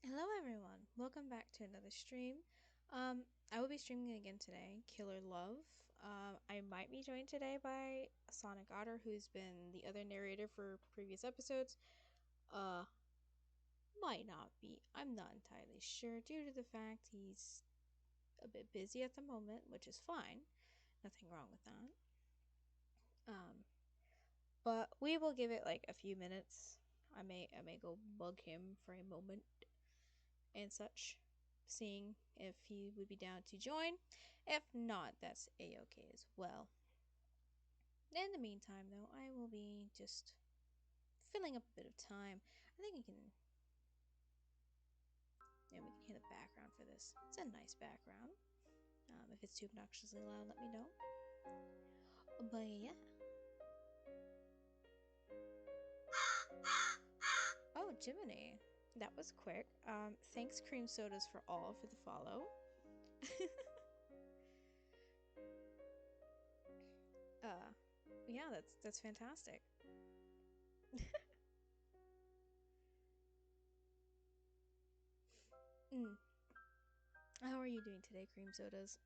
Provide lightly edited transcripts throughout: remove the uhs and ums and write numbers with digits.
Hello everyone, welcome back to another stream. I will be streaming again today, Killer Love. I might be joined today by SonicOtter, who's been the other narrator for previous episodes. Uh, might not be. I'm not entirely sure due to the fact he's a bit busy at the moment, which is fine. Nothing wrong with that. Um, but we will give it like a few minutes. I may go bug him for a moment and such, seeing if he would be down to join. If not, that's a-okay as well. In the meantime, though, I will be just filling up a bit of time. I think we can. Yeah, we can hear the background for this. It's a nice background. If it's too obnoxiously loud, let me know. But yeah. Oh, Jiminy. That was quick. Thanks, Cream Sodas for all for the follow. uh, yeah, that's fantastic. Mm. How are you doing today, Cream Sodas?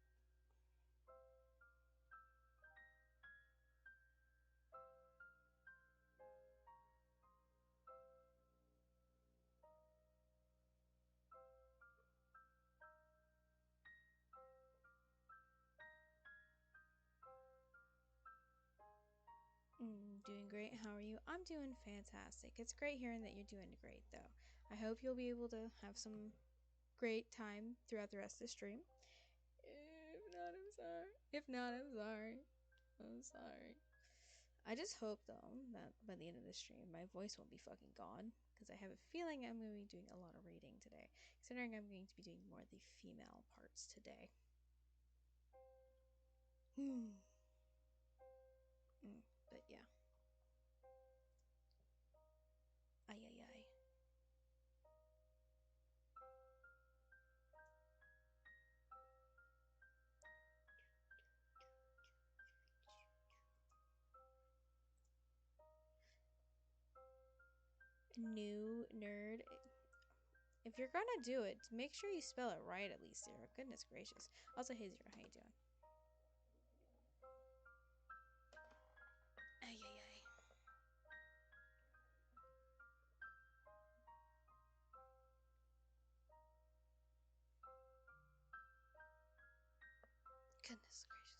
Doing great. How are you? I'm doing fantastic. It's great hearing that you're doing great, though. I hope you'll be able to have some great time throughout the rest of the stream. If not, I'm sorry. If not, I'm sorry. I'm sorry. I just hope, though, that by the end of the stream, my voice won't be fucking gone. Because I have a feeling I'm going to be doing a lot of reading today. Considering I'm going to be doing more of the female parts today. But yeah. Ay, ay, ay. New nerd. If you're gonna do it, make sure you spell it right at least, Zero. Goodness gracious. Also, hey Zero, how you doing? Ay, ay, ay. Goodness gracious.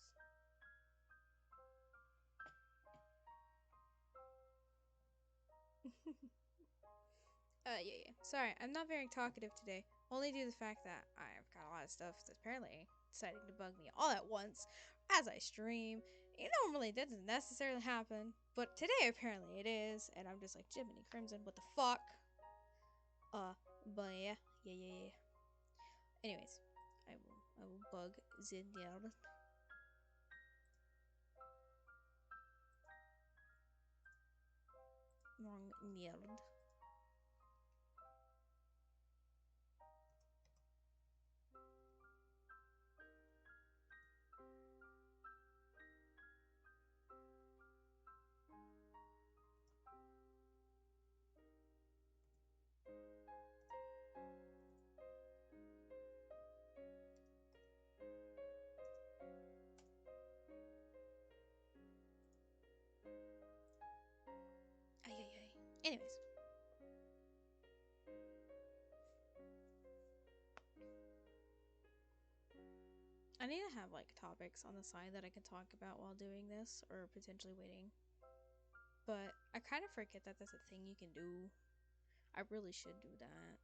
Yeah. Sorry, I'm not very talkative today. Only due to the fact that I've got a lot of stuff that's apparently deciding to bug me all at once as I stream. It normally doesn't necessarily happen, but today apparently it is, and I'm just like, Jiminy Crimson, what the fuck? But yeah. Anyways, I will bug Zindiel. Wrong nerd. Ay. Anyways. I need to have like topics on the side that I can talk about while doing this or potentially waiting. But I kind of forget that that's a thing you can do. I really should do that.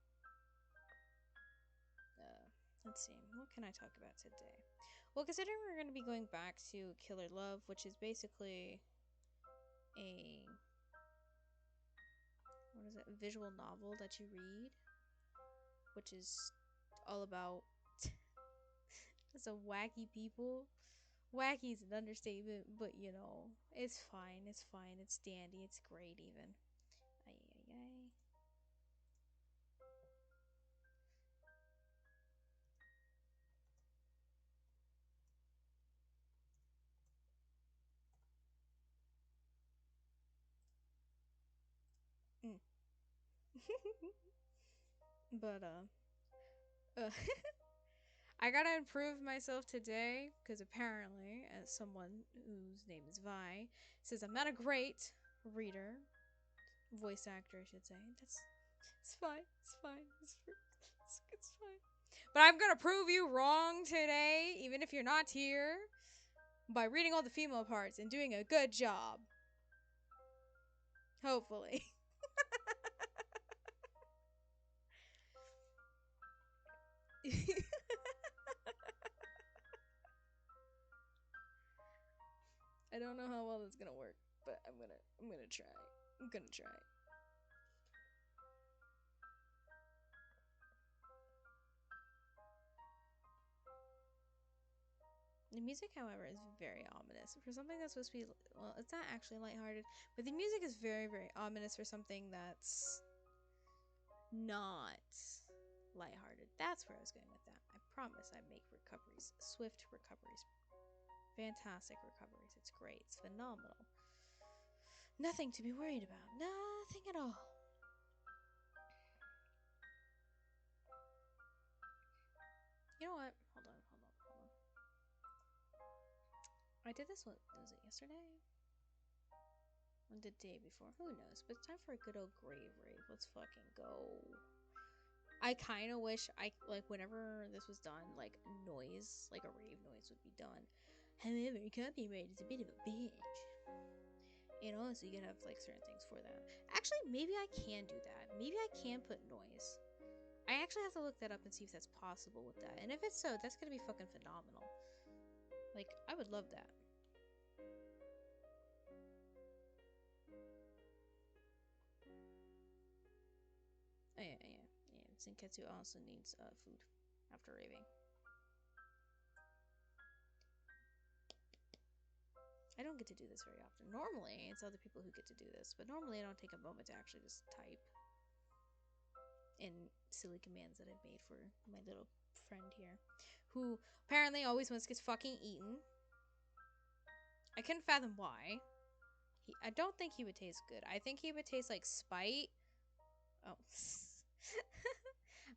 Let's see. What can I talk about today? Well, considering we're going to be going back to Killer Love, which is basically a a visual novel that you read, which is all about some wacky people. Wacky is an understatement, but you know, it's fine. It's fine. It's dandy. It's great, even. Ay. Mm. But I gotta improve myself today because apparently, as someone whose name is Vi says, I'm not a great reader, voice actor, I should say. It's fine. It's fine. It's fine. But I'm gonna prove you wrong today, even if you're not here, by reading all the female parts and doing a good job. Hopefully. I don't know how well that's gonna work, but I'm gonna try. I'm gonna try. The music, however, is very ominous. For something that's supposed to be, well, it's not actually lighthearted, but the music is very, very ominous for something that's not lighthearted. That's where I was going with that. I promise I make recoveries. Swift recoveries. Fantastic recoveries. It's great. It's phenomenal. Nothing to be worried about. Nothing at all. You know what? Hold on. I did this, what was it, yesterday? Or the day before? Who knows? But it's time for a good old grave rave. Let's fucking go. I kind of wish like, whenever this was done, like, noise, like a rave noise would be done. However, copyright is a bit of a bitch. You know, so you can have, like, certain things for that. Actually, maybe I can do that. Maybe I can put noise. I actually have to look that up and see if that's possible with that. And if it's so, that's gonna be fucking phenomenal. Like, I would love that. Oh, yeah. Zinketsu also needs food after raving. I don't get to do this very often. Normally, it's other people who get to do this, but normally I don't take a moment to actually just type in silly commands that I've made for my little friend here, who apparently always wants to get fucking eaten. I couldn't fathom why. I don't think he would taste good. I think he would taste like spite. Oh.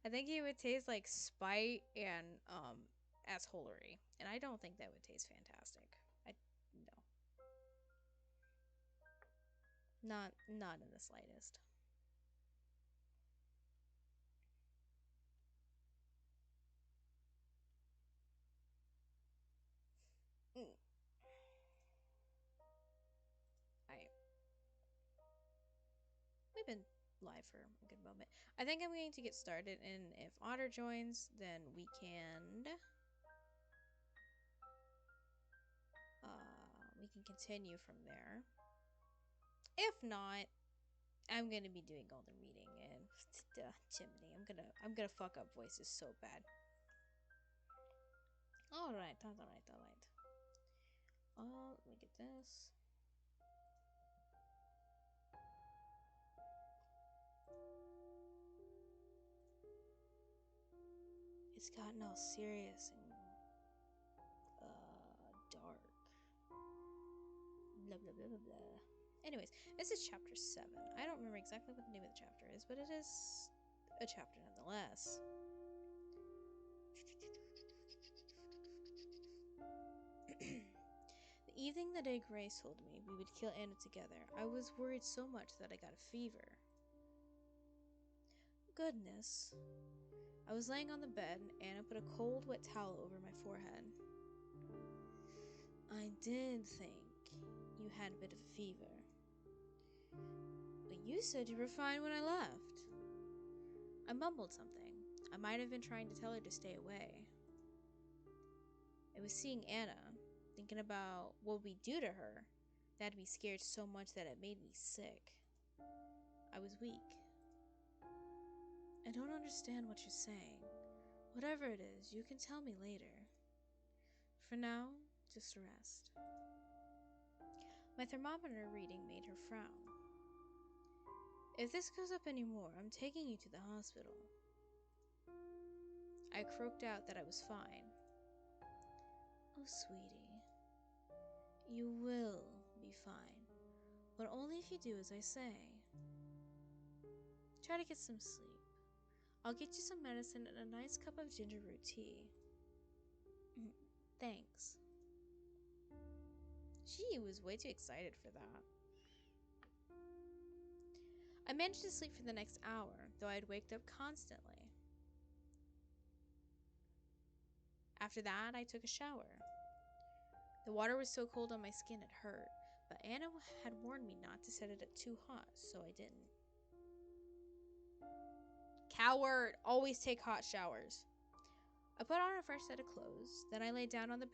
I think he would taste like spite and assholery. And I don't think that would taste fantastic. No. Not in the slightest. Mm. We've been live for a good moment. I think I'm going to get started, and if Otter joins, then we can continue from there. If not, I'm gonna be doing Golden Reading and Chimney. I'm gonna fuck up voices so bad. Alright. Let me get this. It's gotten all serious and dark. Blah blah blah blah blah. Anyways, this is chapter 7. I don't remember exactly what the name of the chapter is, but it is a chapter nonetheless. The evening the day Grace told me we would kill Anna together, I was worried so much that I got a fever. Goodness. I was laying on the bed and Anna put a cold, wet towel over my forehead. I did think you had a bit of a fever. But you said you were fine when I left. I mumbled something. I might have been trying to tell her to stay away. I was seeing Anna, thinking about what we'd do to her, that had me scared so much that it made me sick. I was weak. I don't understand what you're saying. Whatever it is, you can tell me later. For now, just rest. My thermometer reading made her frown. If this goes up anymore, I'm taking you to the hospital. I croaked out that I was fine. Oh, sweetie. You will be fine, but only if you do as I say. Try to get some sleep. I'll get you some medicine and a nice cup of ginger root tea. Thanks. She was way too excited for that. I managed to sleep for the next hour, though I had waked up constantly. After that, I took a shower. The water was so cold on my skin it hurt, but Anna had warned me not to set it at too hot, so I didn't. Coward! Always take hot showers. I put on a fresh set of clothes, then I laid down on the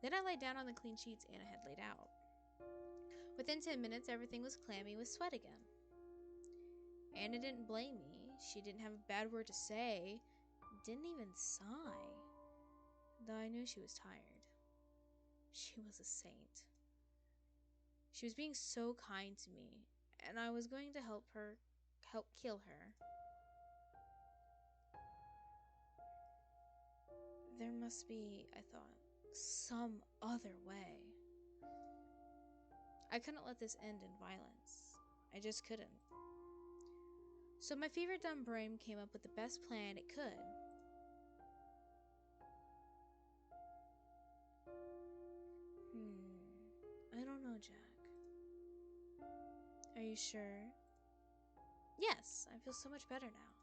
Then I laid down on the clean sheets Anna had laid out. Within 10 minutes, everything was clammy with sweat again. Anna didn't blame me. She didn't have a bad word to say. Didn't even sigh. Though I knew she was tired. She was a saint. She was being so kind to me, and I was going to help kill her. There must be, I thought, some other way. I couldn't let this end in violence. I just couldn't. So my fever-dumb brain came up with the best plan it could. I don't know, Jack. Are you sure? Yes, I feel so much better now.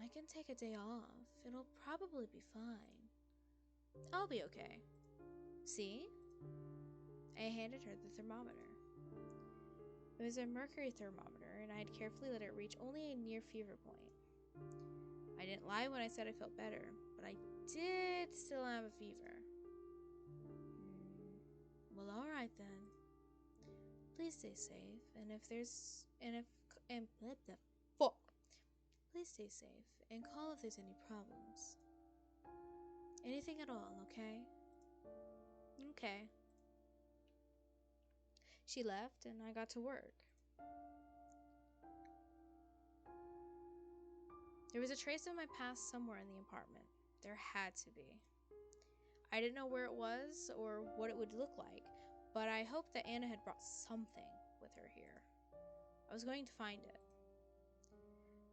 I can take a day off. It'll probably be fine. I'll be okay. See? I handed her the thermometer. It was a mercury thermometer, and I had carefully let it reach only a near fever point. I didn't lie when I said I felt better, but I did still have a fever. Well, alright then. Please stay safe, Please stay safe, and call if there's any problems. Anything at all, okay? Okay. She left, and I got to work. There was a trace of my past somewhere in the apartment. There had to be. I didn't know where it was or what it would look like, but I hoped that Anna had brought something with her here. I was going to find it.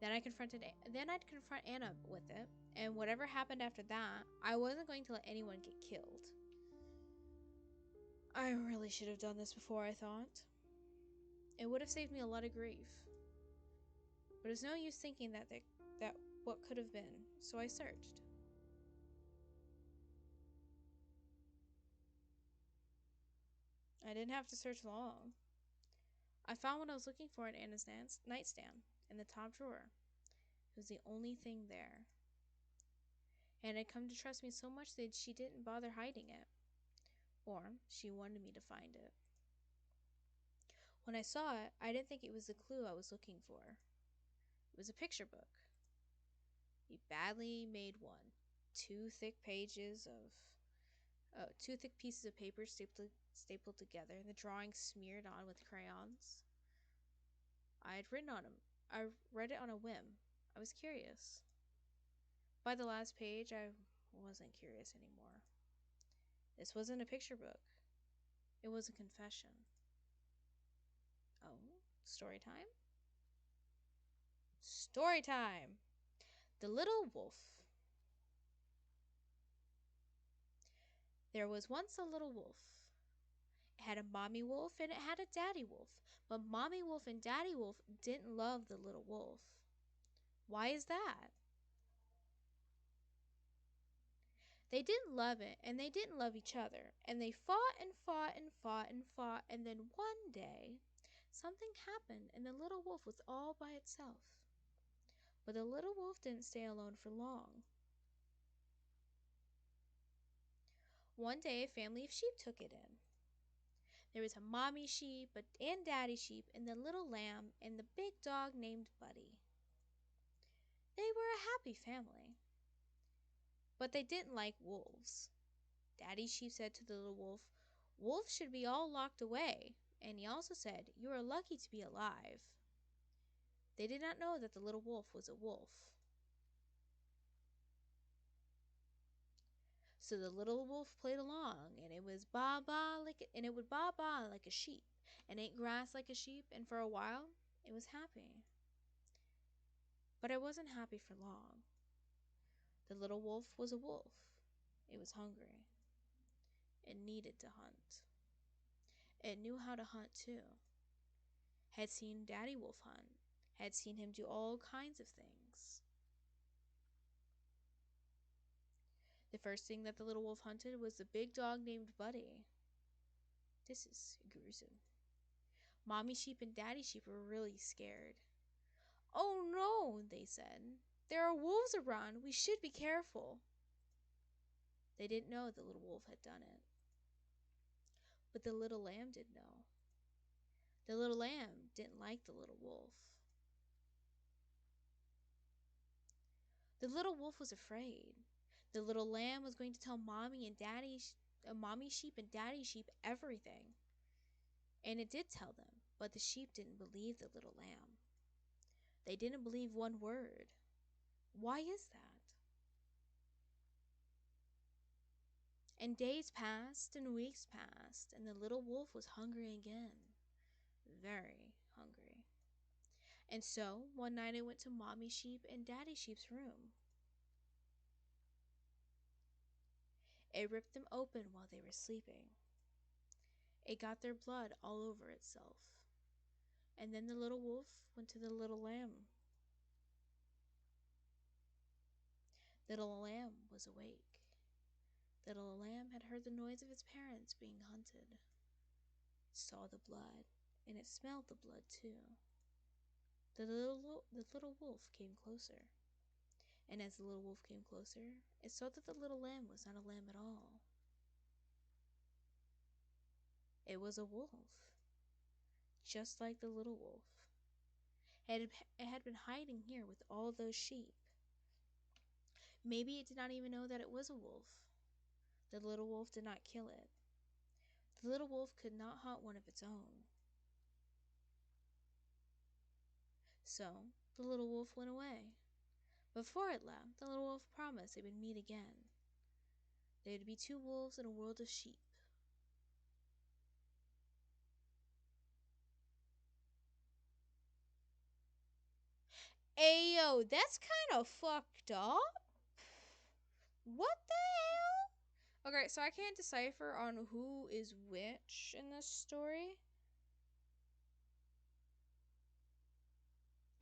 Then I'd confront Anna with it, and whatever happened after that, I wasn't going to let anyone get killed. I really should have done this before, I thought. It would have saved me a lot of grief. But it's no use thinking that what could have been, so I searched. I didn't have to search long. I found what I was looking for in Anna's nightstand, in the top drawer. It was the only thing there. And had come to trust me so much that she didn't bother hiding it. Or she wanted me to find it. When I saw it, I didn't think it was the clue I was looking for. It was a picture book. A badly made one. Two thick pieces of paper stapled together, and the drawings smeared on with crayons. I read it on a whim. I was curious. By the last page, I wasn't curious anymore. This wasn't a picture book. It was a confession. Oh, story time? Story time! The Little Wolf. There was once a little wolf. It had a mommy wolf and it had a daddy wolf. But mommy wolf and daddy wolf didn't love the little wolf. Why is that? They didn't love it, and they didn't love each other. And they fought and fought and fought and fought. And then one day, something happened and the little wolf was all by itself. But the little wolf didn't stay alone for long. One day, a family of sheep took it in. There was a mommy sheep, and daddy sheep, and the little lamb, and the big dog named Buddy. They were a happy family. But they didn't like wolves. Daddy sheep said to the little wolf, "Wolves should be all locked away." And he also said, "You are lucky to be alive." They did not know that the little wolf was a wolf. So the little wolf played along, and it would baa baa like a sheep, and ate grass like a sheep, and for a while it was happy. But it wasn't happy for long. The little wolf was a wolf. It was hungry. It needed to hunt. It knew how to hunt too. Had seen Daddy Wolf hunt. Had seen him do all kinds of things. The first thing that the little wolf hunted was a big dog named Buddy. This is gruesome. Mommy sheep and Daddy sheep were really scared. "Oh no," they said. "There are wolves around. We should be careful." They didn't know the little wolf had done it. But the little lamb did know. The little lamb didn't like the little wolf. The little wolf was afraid. The little lamb was going to tell mommy sheep and daddy sheep everything. And it did tell them, but the sheep didn't believe the little lamb. They didn't believe one word. Why is that? And days passed and weeks passed, and the little wolf was hungry again. Very hungry. And so, one night it went to mommy sheep and daddy sheep's room. It ripped them open while they were sleeping. It got their blood all over itself. And then the little wolf went to the little lamb. The little lamb was awake. The little lamb had heard the noise of its parents being hunted. It saw the blood, and it smelled the blood too. The little wolf came closer. And as the little wolf came closer, it saw that the little lamb was not a lamb at all. It was a wolf, just like the little wolf. It had been hiding here with all those sheep. Maybe it did not even know that it was a wolf. The little wolf did not kill it. The little wolf could not hunt one of its own. So the little wolf went away. Before it left, the little wolf promised they would meet again. They would be two wolves in a world of sheep. Ayo, that's kind of fucked up. What the hell? Okay, so I can't decipher on who is which in this story.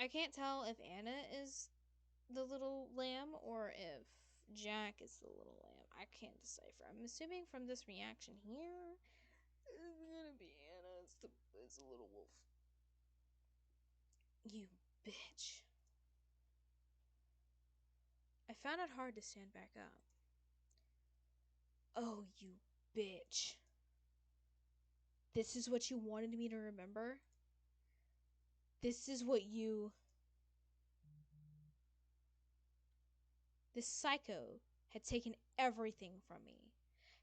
I can't tell if Anna is the little lamb or if Jack is the little lamb. I can't decipher. I'm assuming from this reaction here, it's gonna be Anna. It's the little wolf. You bitch. I found it hard to stand back up. Oh, you bitch. This is what you wanted me to remember? This is what you... This psycho had taken everything from me.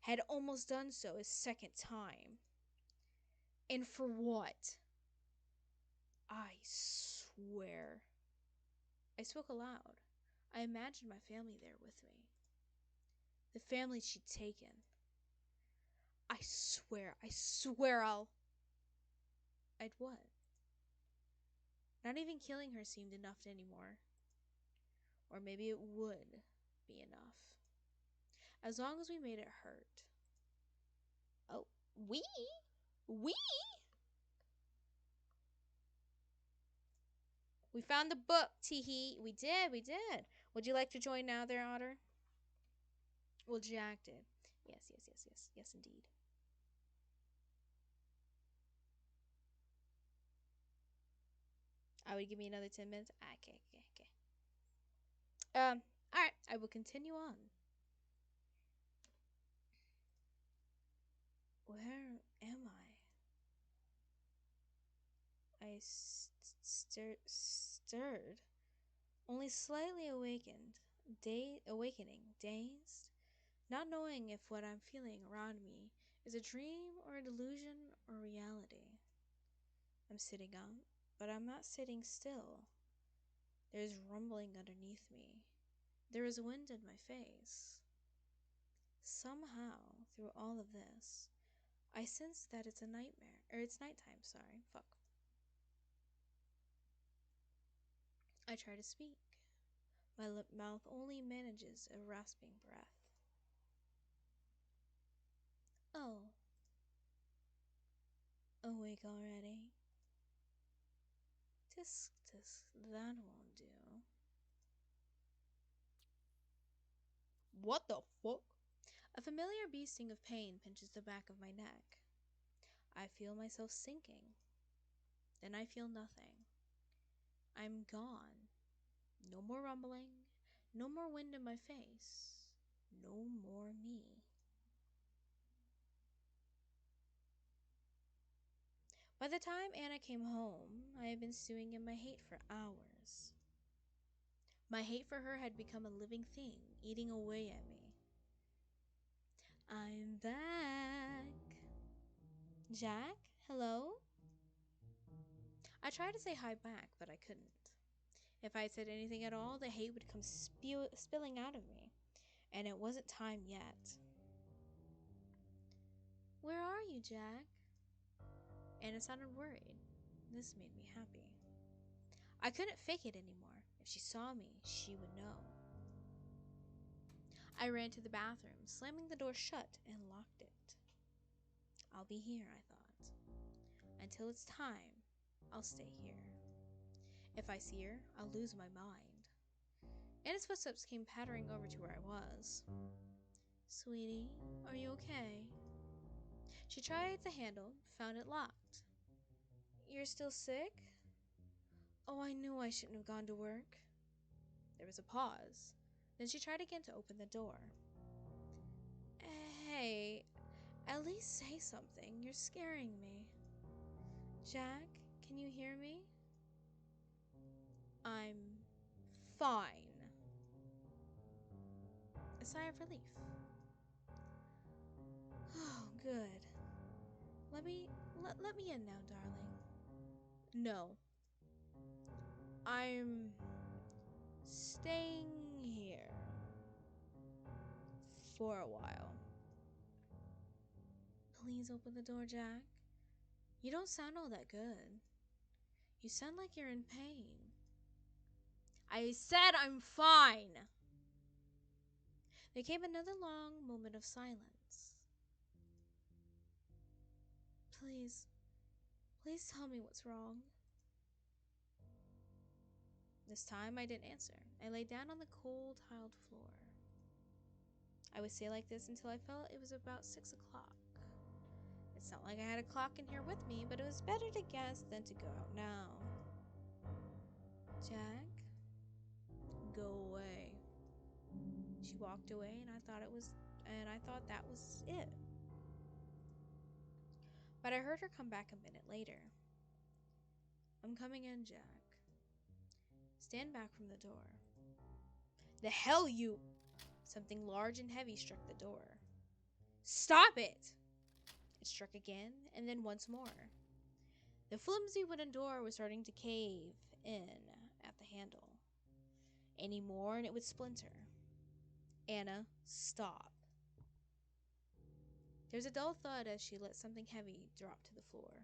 Had almost done so a second time. And for what? I swear. I spoke aloud. I imagined my family there with me. The family she'd taken. I swear I'd what? Not even killing her seemed enough anymore. Or maybe it would be enough. As long as we made it hurt. Oh, we? We found the book, teehee. We did. Would you like to join now there, Otter? Well, Jack did. Yes, indeed. I would give me another 10 minutes. Okay. Alright, I will continue on. Where am I? I stirred, only slightly awakening, dazed, not knowing if what I'm feeling around me is a dream or a delusion or reality. I'm sitting up, but I'm not sitting still. There's rumbling underneath me. There is wind in my face. Somehow, through all of this, I sense that it's a nightmare. Or it's nighttime, sorry. Fuck. I try to speak. My lip mouth only manages a rasping breath. Oh. Awake already? Tisk, tisk, that won't do. What the fuck? A familiar bee sting of pain pinches the back of my neck. I feel myself sinking. Then I feel nothing. I'm gone. No more rumbling. No more wind in my face. No more me. By the time Anna came home, I had been stewing in my hate for hours. My hate for her had become a living thing, eating away at me. I'm back. Jack? Hello? I tried to say hi back, but I couldn't. If I had said anything at all, the hate would come spilling out of me, and it wasn't time yet. Where are you, Jack? Anna sounded worried. This made me happy. I couldn't fake it anymore. If she saw me, she would know. I ran to the bathroom, slamming the door shut and locked it. I'll be here, I thought. Until it's time, I'll stay here. If I see her, I'll lose my mind. Anna's footsteps came pattering over to where I was. Sweetie, are you okay? She tried the handle, found it locked. You're still sick? Oh, I knew I shouldn't have gone to work. There was a pause. Then she tried again to open the door. Hey, at least say something. You're scaring me. Jack, can you hear me? I'm fine. A sigh of relief. Oh, good. Let me in now, darling. No. I'm staying here for a while. Please open the door, Jack. You don't sound all that good. You sound like you're in pain. I said I'm fine. There came another long moment of silence. Please tell me what's wrong. This time I didn't answer. I lay down on the cold tiled floor. I would stay like this until I felt it was about 6 o'clock. It's not like I had a clock in here with me, but it was better to guess than to go out now. Jack, go away. She walked away, and I thought that was it. But I heard her come back a minute later. I'm coming in, Jack. Stand back from the door. The hell you... Something large and heavy struck the door. Stop it! It struck again, and then once more. The flimsy wooden door was starting to cave in at the handle. Any more and it would splinter. Anna, stop. There was a dull thud as she let something heavy drop to the floor.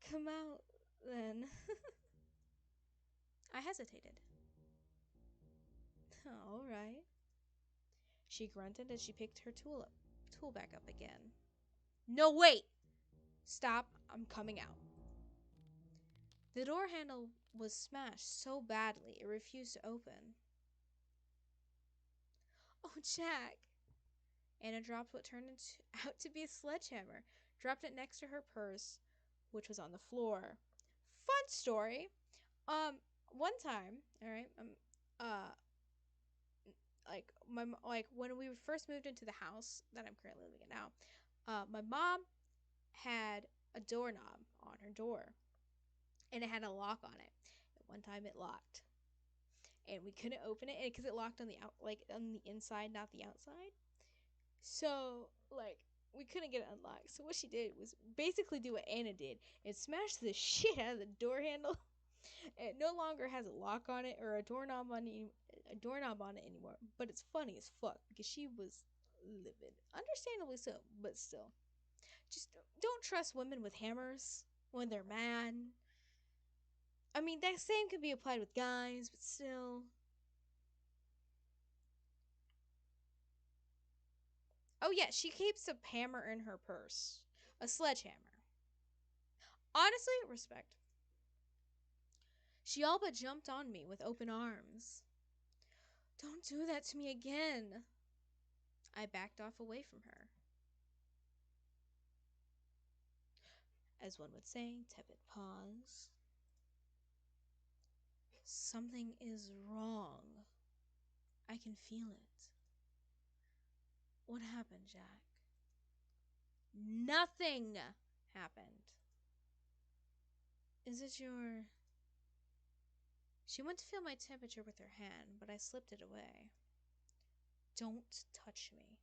Come out, then. I hesitated. All right. She grunted as she picked her tool back up again. No, wait! Stop, I'm coming out. The door handle was smashed so badly it refused to open. Oh, Jack! Anna dropped what turned out to be a sledgehammer, dropped it next to her purse, which was on the floor. Fun story. One time, all right, when we first moved into the house that I'm currently living in now, my mom had a doorknob on her door, and it had a lock on it. And one time it locked, and we couldn't open it because it locked on the on the inside, not the outside. So we couldn't get it unlocked. So what she did was basically do what Anna did and smash the shit out of the door handle. It no longer has a lock on it or a doorknob on a doorknob on it anymore. But it's funny as fuck because she was livid. Understandably so, but still. Just don't trust women with hammers when they're mad. I mean, that same could be applied with guys, but still. Oh, yeah, she keeps a hammer in her purse. A sledgehammer. Honestly, respect. She all but jumped on me with open arms. Don't do that to me again. I backed off away from her. As one would say, tepid pause. Something is wrong. I can feel it. What happened, Jack? Nothing happened. Is it your... She went to feel my temperature with her hand, but I slipped it away. Don't touch me.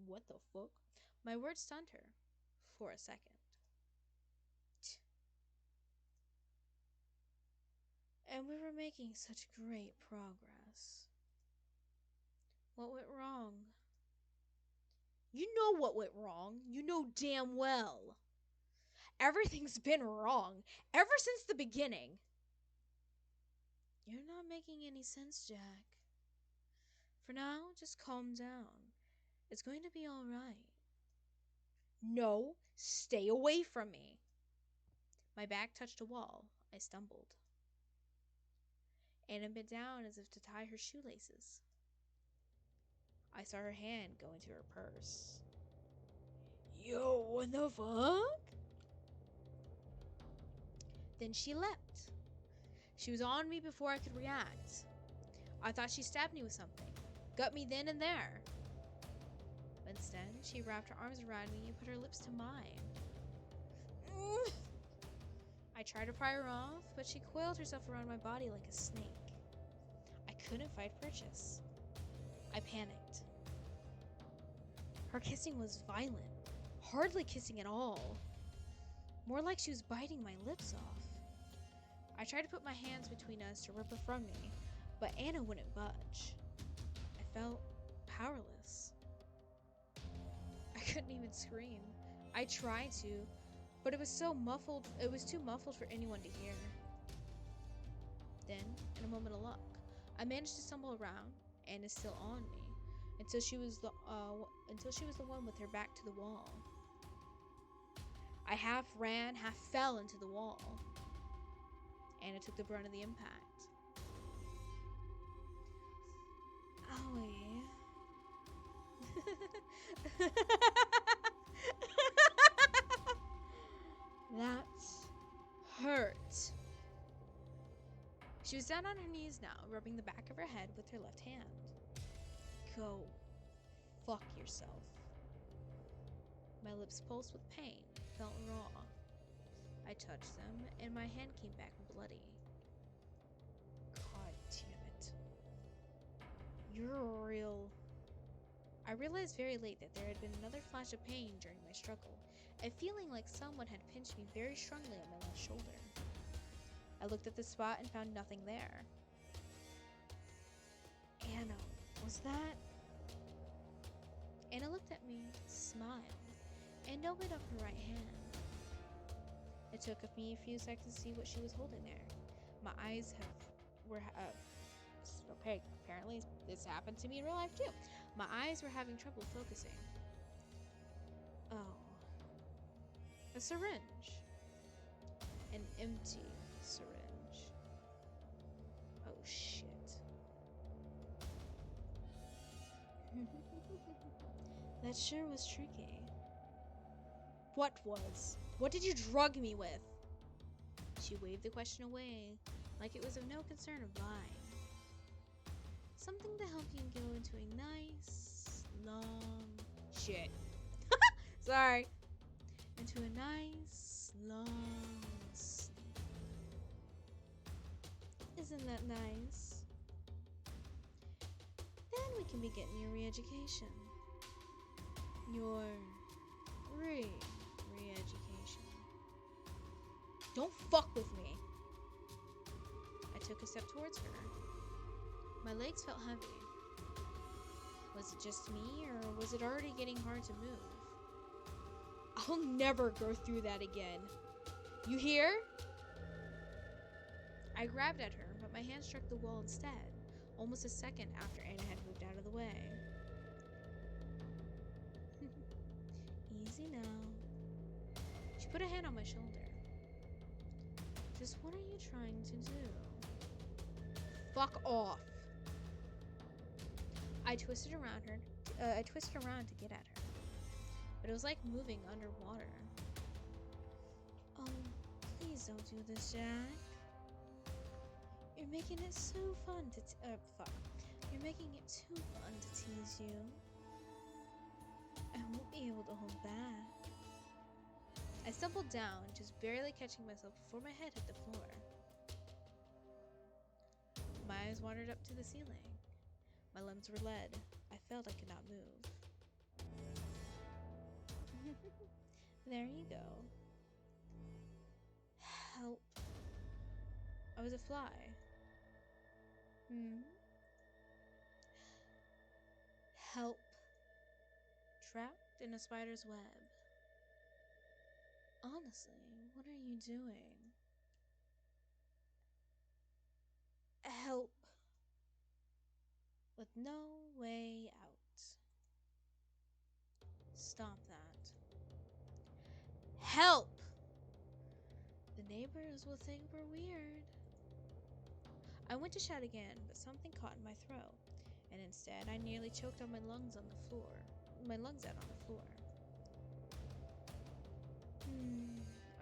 What the fuck? My words stunned her. For a second. And we were making such great progress. What went wrong? You know what went wrong. You know damn well. Everything's been wrong ever since the beginning. You're not making any sense, Jack. For now, just calm down. It's going to be all right. No, stay away from me. My back touched a wall. I stumbled. Anna bent down as if to tie her shoelaces. I saw her hand go into her purse. Yo, what the fuck? Then she leapt. She was on me before I could react. I thought she stabbed me with something. Got me then and there. But instead, she wrapped her arms around me and put her lips to mine. I tried to pry her off, but she coiled herself around my body like a snake. I couldn't fight purchase. I panicked. Her kissing was violent. Hardly kissing at all. More like she was biting my lips off. I tried to put my hands between us to rip her from me, but Anna wouldn't budge. I felt powerless. I couldn't even scream. I tried to, but it was too muffled for anyone to hear. Then, in a moment of luck, I managed to stumble around. Anna's still on me until she was the one with her back to the wall. I half ran, half fell into the wall. Anna took the brunt of the impact. Owie. That hurt. She was down on her knees now, rubbing the back of her head with her left hand. Go fuck yourself. My lips pulsed with pain, felt raw. I touched them, and my hand came back bloody. God damn it. You're real. I realized very late that there had been another flash of pain during my struggle, a feeling like someone had pinched me very strongly on my left shoulder. I looked at the spot and found nothing there. Anna, was that? Anna looked at me, smiled, and opened up her right hand. It took me a few seconds to see what she was holding there. My eyes okay, apparently this happened to me in real life too. My eyes were having trouble focusing. Oh. A syringe. An empty syringe. Oh shit. That sure was tricky. What was? What did you drug me with? She waved the question away, like it was of no concern of mine. Something to help you go into a nice, long... Shit. Sorry. Into a nice, long sleep. Isn't that nice? Then we can be getting your re-education. Your re-education. Don't fuck with me. I took a step towards her. My legs felt heavy. Was it just me, or was it already getting hard to move? I'll never go through that again. You hear? I grabbed at her, but my hand struck the wall instead, almost a second after Anna had moved out of the way. Easy now. She put a hand on my shoulder. Just what are you trying to do? Fuck off. I twisted around to get at her, but it was like moving underwater. Oh, please don't do this, Jack. You're making it so fun to You're making it too fun to tease you. I won't be able to hold back. I stumbled down, just barely catching myself before my head hit the floor. My eyes wandered up to the ceiling. My limbs were lead. I felt I could not move. There you go. Help. I was a fly. Help. Trapped in a spider's web. Honestly, what are you doing? Help. With no way out. Stop that. Help! The neighbors will think we're weird. I went to shout again, but something caught in my throat, and instead I nearly choked on my lungs out on the floor.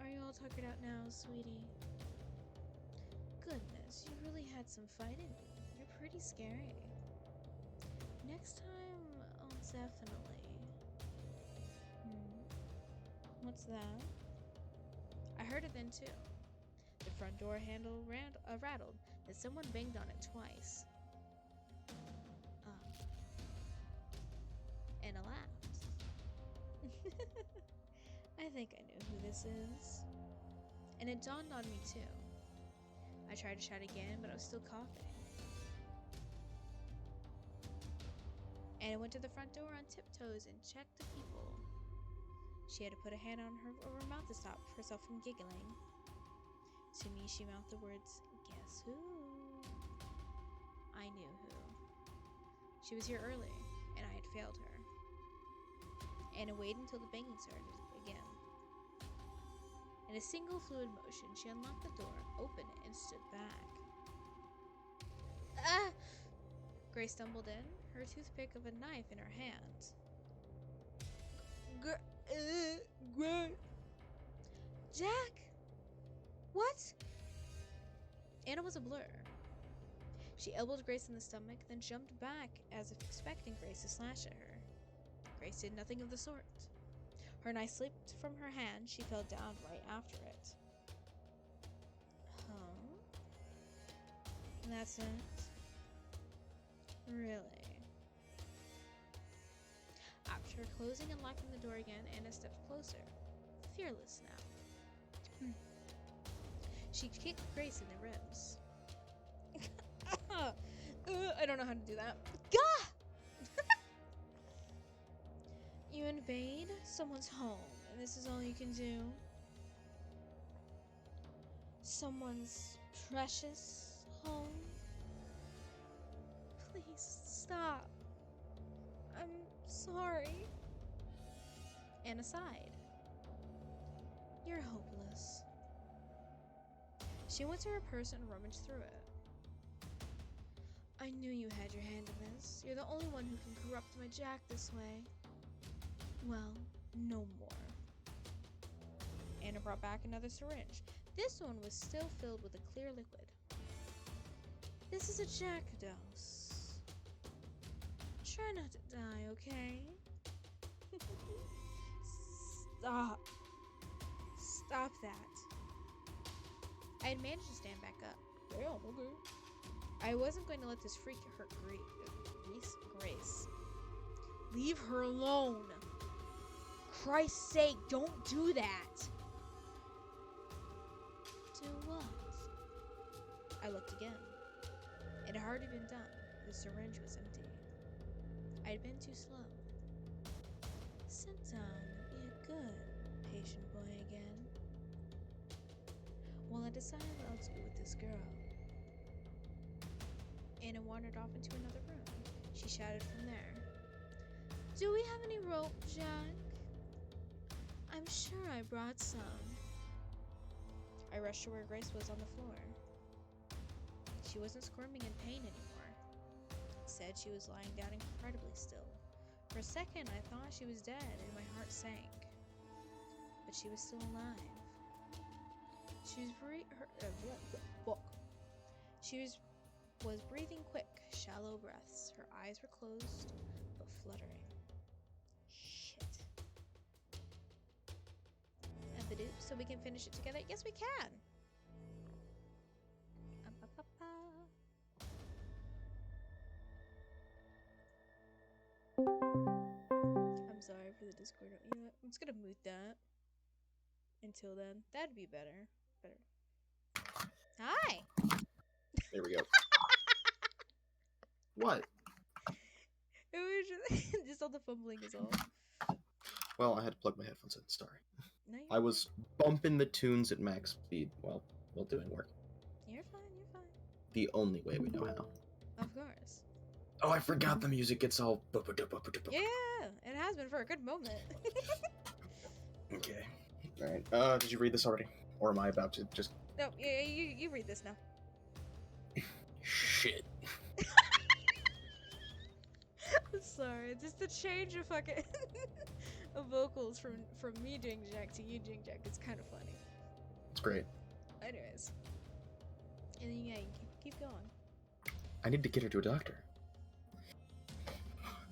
Are you all tuckered out now, sweetie? Goodness, you really had some fight in you. You're pretty scary. Next time, I'll definitely. What's that? I heard it then too. The front door handle rattled, and someone banged on it twice. Anna laughed. I think I know who this is. And it dawned on me too. I tried to shout again, but I was still coughing. Anna went to the front door on tiptoes and checked the people. She had to put a hand on over her mouth to stop herself from giggling. To me, she mouthed the words, "Guess who?" I knew who. She was here early, and I had failed her. Anna waited until the banging started again. In a single fluid motion, she unlocked the door, opened it, and stood back. Ah! Grace stumbled in, her toothpick of a knife in her hand. Jack! What? Anna was a blur. She elbowed Grace in the stomach, then jumped back as if expecting Grace to slash at her. Grace did nothing of the sort. Her knife slipped from her hand. She fell down right after it. Huh? That's it? Really? After closing and locking the door again, Anna stepped closer. Fearless now. She kicked Grace in the ribs. I don't know how to do that. Gah! You invade someone's home, and this is all you can do? Someone's precious home? Please stop. I'm sorry. Anna sighed. You're hopeless. She went to her purse and rummaged through it. I knew you had your hand in this. You're the only one who can corrupt my Jack this way. Well, no more. Anna brought back another syringe. This one was still filled with a clear liquid. This is a Jack dose. Try not to die, okay? Stop. Stop that. I had managed to stand back up. Damn, okay. I wasn't going to let this freak hurt Grace. Leave her alone. Christ's sake, don't do that. Do what? I looked again. It had already been done. The syringe was empty. I'd been too slow. Sit down and be a good patient boy again. Well, I decided what else to do with this girl. Anna wandered off into another room. She shouted from there. Do we have any rope, Jack? I'm sure I brought some. I rushed to where Grace was on the floor. She wasn't squirming in pain anymore. Instead, she was lying down incredibly still. For a second, I thought she was dead, and my heart sank. But she was still alive. She was breathing quick, shallow breaths. Her eyes were closed, but fluttering. Shit. Epidoop, so we can finish it together? Yes, we can! I'm sorry for the Discord. You know what? I'm just gonna mute that. Until then. That'd be better. Hi! There we go. What? It was just all the fumbling is all. Well, I had to plug my headphones in. Sorry. No, I was bumping the tunes at max speed while doing work. You're fine, you're fine. The only way we know how. Of course. Oh, I forgot the music gets all... Yeah, it has been for a good moment. Okay. Alright, did you read this already? Or am I about to just... No, yeah, you read this now. Shit. I'm sorry, just the change of fucking... of vocals from me doing Jack to you doing Jack, it's kind of funny. It's great. Anyways. And then, yeah, you keep going. I need to get her to a doctor.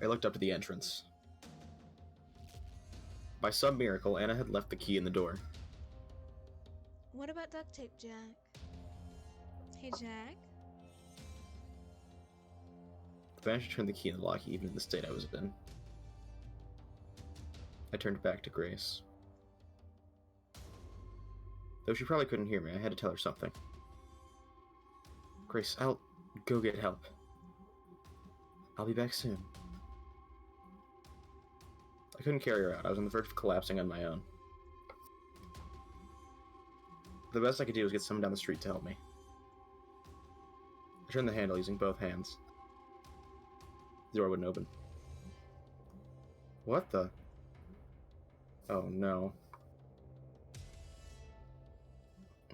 I looked up to the entrance. By some miracle, Anna had left the key in the door. What about duct tape, Jack? Hey, Jack? I managed to turn the key in the lock even in the state I was in. I turned back to Grace. Though she probably couldn't hear me, I had to tell her something. Grace, I'll go get help. I'll be back soon. I couldn't carry her out. I was on the verge of collapsing on my own. The best I could do was get someone down the street to help me. I turned the handle using both hands. The door wouldn't open. What the? Oh no.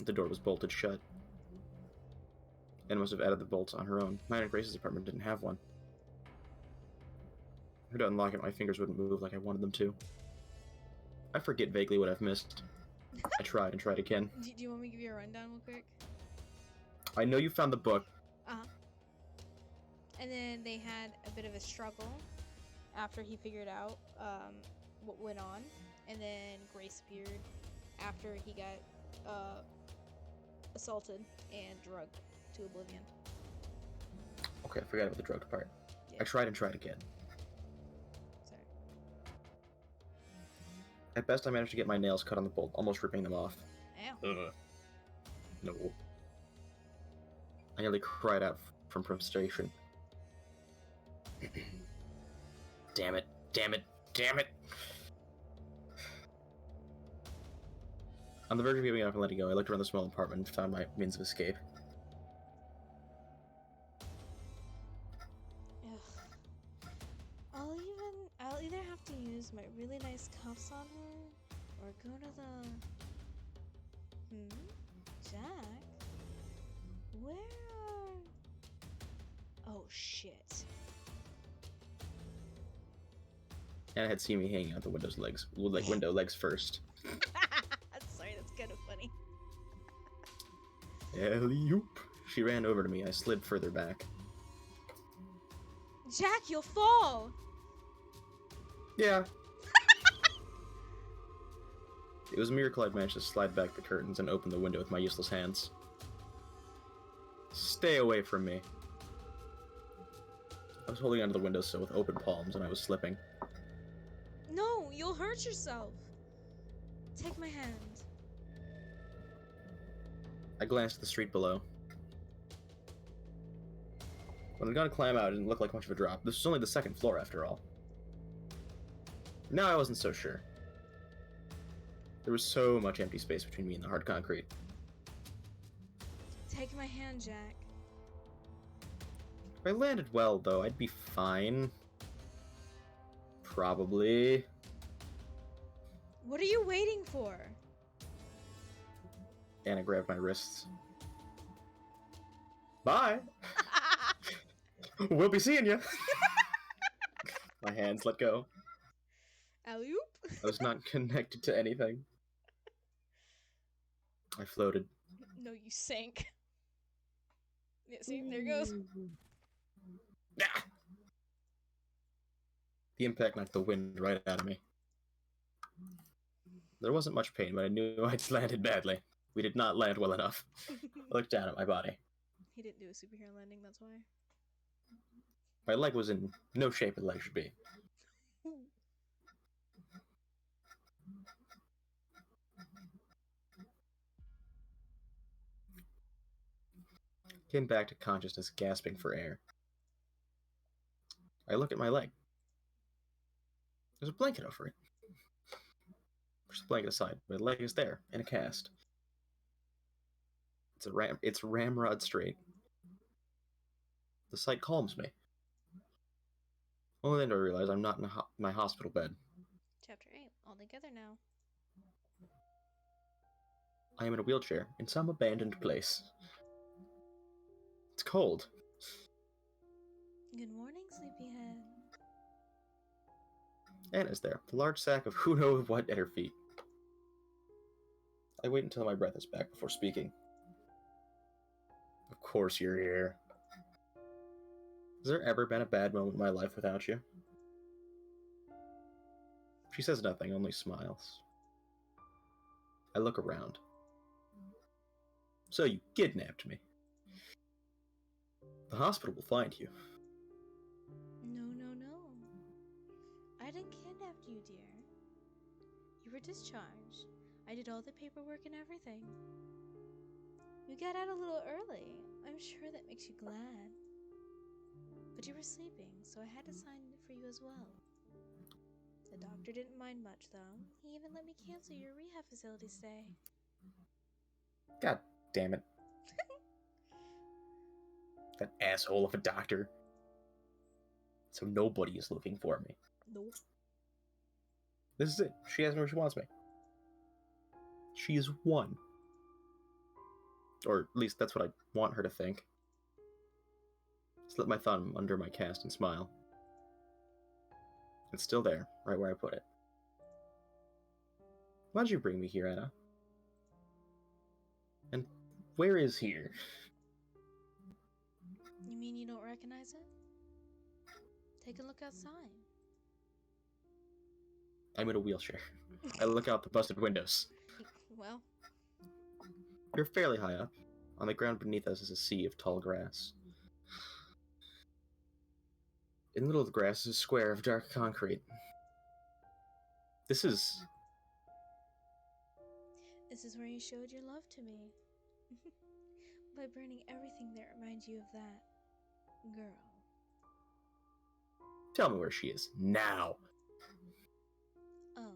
The door was bolted shut. Anna must have added the bolts on her own. Mine and Grace's apartment didn't have one. I tried to unlock it, my fingers wouldn't move like I wanted them to. I forget vaguely what I've missed. I tried and tried again. Do you want me to give you a rundown real quick? I know you found the book. Uh-huh. And then they had a bit of a struggle after he figured out what went on. And then Grace appeared after he got assaulted and drugged to oblivion. Okay, I forgot about the drugged part. Yeah. I tried and tried again. Sorry. At best, I managed to get my nails cut on the bolt, almost ripping them off. Ow. No. I nearly cried out from frustration. Damn it, damn it, damn it! On the verge of giving up and letting go, I looked around the small apartment and found my means of escape. Ugh. I'll either have to use my really nice cuffs on her, or go to the... Jack? Where are... Oh, shit. Anna had seen me hanging out the window legs first. Sorry, that's kind of funny. Alley-oop. She ran over to me. I slid further back. Jack, you'll fall! Yeah. It was a miracle I'd managed to slide back the curtains and open the window with my useless hands. Stay away from me. I was holding onto the windowsill with open palms and I was slipping. No, you'll hurt yourself. Take my hand. I glanced at the street below. When I got to climb out, it didn't look like much of a drop. This was only the second floor, after all. Now I wasn't so sure. There was so much empty space between me and the hard concrete. Take my hand, Jack. If I landed well, though, I'd be fine. Probably. What are you waiting for? Anna grabbed my wrists. Bye! We'll be seeing you! My hands let go. Alley-oop? I was not connected to anything. I floated. No, you sank. Yeah, see? There goes. Ah! The impact knocked the wind right out of me. There wasn't much pain, but I knew I'd landed badly. We did not land well enough. I looked down at my body. He didn't do a superhero landing, that's why. My leg was in no shape a leg should be. Came back to consciousness, gasping for air. I look at my leg. There's a blanket over it. Push the blanket aside. My leg is there, in a cast. It's ramrod straight. The sight calms me. Only then do I realize I'm not in my hospital bed. Chapter 8. All together now. I am in a wheelchair, in some abandoned place. It's cold. Good morning, sleepyhead. Anna's there, the large sack of who knows what at her feet. I wait until my breath is back before speaking. Of course you're here. Has there ever been a bad moment in my life without you? She says nothing, only smiles. I look around. So you kidnapped me. The hospital will find you. No. I didn't kidnap you, dear. You were discharged. I did all the paperwork and everything. You got out a little early. I'm sure that makes you glad. But you were sleeping, so I had to sign for you as well. The doctor didn't mind much, though. He even let me cancel your rehab facility stay. God damn it. That asshole of a doctor. So nobody is looking for me. Nope. This is it. She has me where she wants me. She is one. Or at least that's what I want her to think. Slip my thumb under my cast and smile. It's still there, right where I put it. Why'd you bring me here, Anna? And where is here? You mean you don't recognize it? Take a look outside. I'm in a wheelchair. I look out the busted windows. Well, You're fairly high up. On the ground beneath us is a sea of tall grass. In the middle of the grass is a square of dark concrete. This is where you showed your love to me. By burning everything that reminds you of that girl. Tell me where she is. Now! Oh.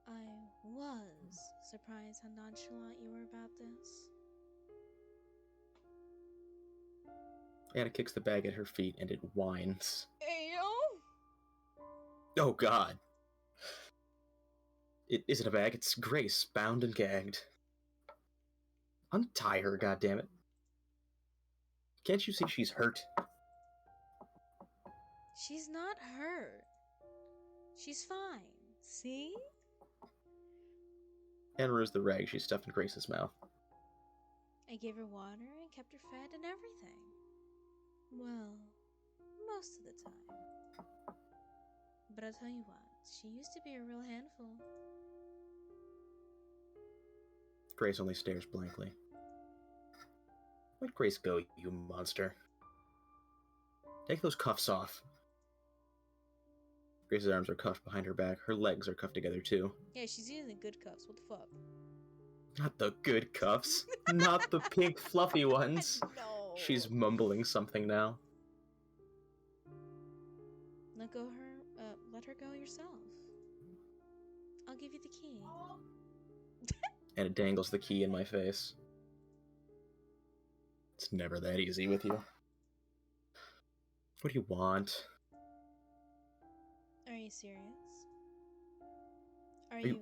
I was surprised how nonchalant you were about this. Anna kicks the bag at her feet and it whines. Ayo! Oh god! It isn't a bag, it's Grace, bound and gagged. Untie her, goddammit. Can't you see she's hurt? She's not hurt. She's fine. See? Anna removes the rag she stuffed in Grace's mouth. I gave her water and kept her fed and everything. Well, most of the time. But I'll tell you what, she used to be a real handful. Grace only stares blankly. Let Grace go, you monster. Take those cuffs off. Grace's arms are cuffed behind her back. Her legs are cuffed together, too. Yeah, she's using the good cuffs. What the fuck? Not the good cuffs. Not the pink fluffy ones. No. She's mumbling something now. Let her go yourself. I'll give you the key. And it dangles the key in my face. It's never that easy with you. What do you want? Are you serious? Are you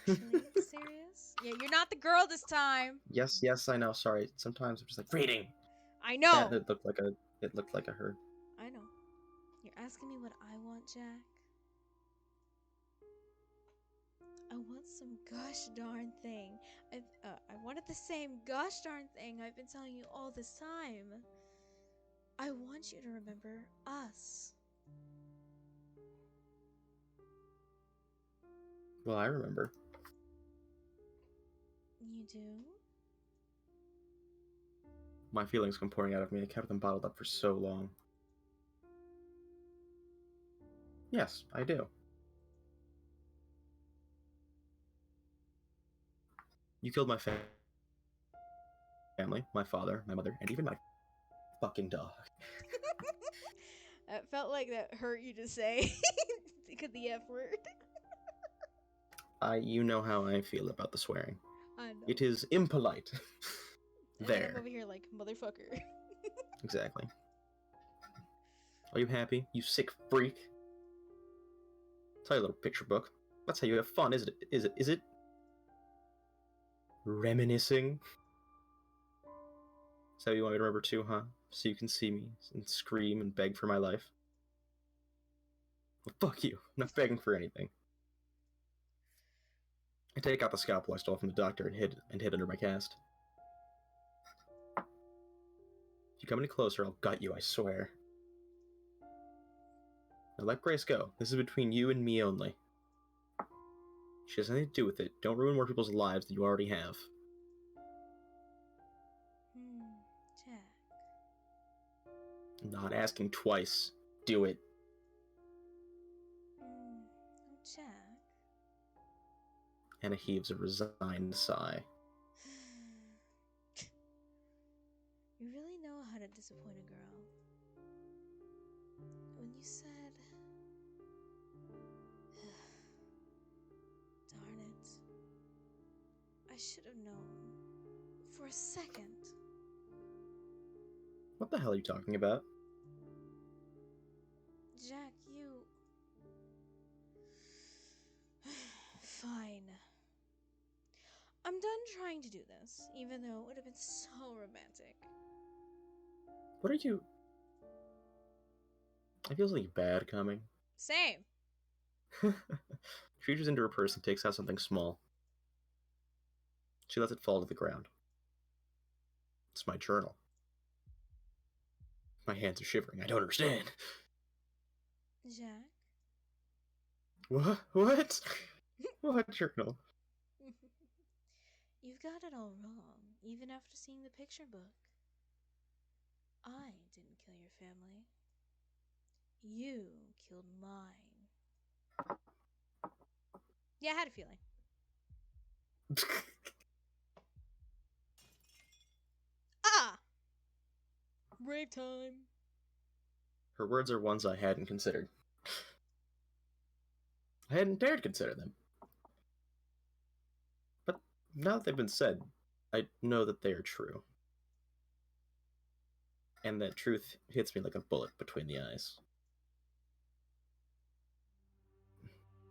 actually serious? Yeah, you're not the girl this time. Yes, I know. Sorry. Sometimes I'm just like reading. I know. It looked like a her. I know. You're asking me what I want, Jack? I want some gosh darn thing. I wanted the same gosh darn thing I've been telling you all this time. I want you to remember us. Well, I remember. You do? My feelings come pouring out of me. I kept them bottled up for so long. Yes, I do. You killed my family, my father, my mother, and even my fucking dog. It felt like that hurt you to say. Think of the F word. You know how I feel about the swearing. I know. It is impolite. And There. I'm over here like, motherfucker. Exactly. Are you happy, you sick freak? Tell you a little picture book. That's how you have fun, isn't it? Is it? Reminiscing? Is that what you want me to remember too, huh? So you can see me and scream and beg for my life? Well, fuck you. I'm not begging for anything. I take out the scalpel I stole from the doctor and hid under my cast. If you come any closer, I'll gut you, I swear. Now let Grace go. This is between you and me only. She has nothing to do with it. Don't ruin more people's lives than you already have. Jack. I'm not asking twice. Do it. Oh, Jack. Anna heaves a resigned sigh. You really know how to disappoint a girl. When you said... Darn it. I should have known. For a second. What the hell are you talking about? Jack, you... Fine. I'm done trying to do this, even though it would have been so romantic. What are you... I feel something bad coming. Same. She reaches into her purse and takes out something small. She lets it fall to the ground. It's my journal. My hands are shivering. I don't understand. Jack? What? What? What journal? You've got it all wrong, even after seeing the picture book. I didn't kill your family. You killed mine. Yeah, I had a feeling. Ah! Rave time. Her words are ones I hadn't considered. I hadn't dared consider them. But now that they've been said, I know that they are true. And that truth hits me like a bullet between the eyes.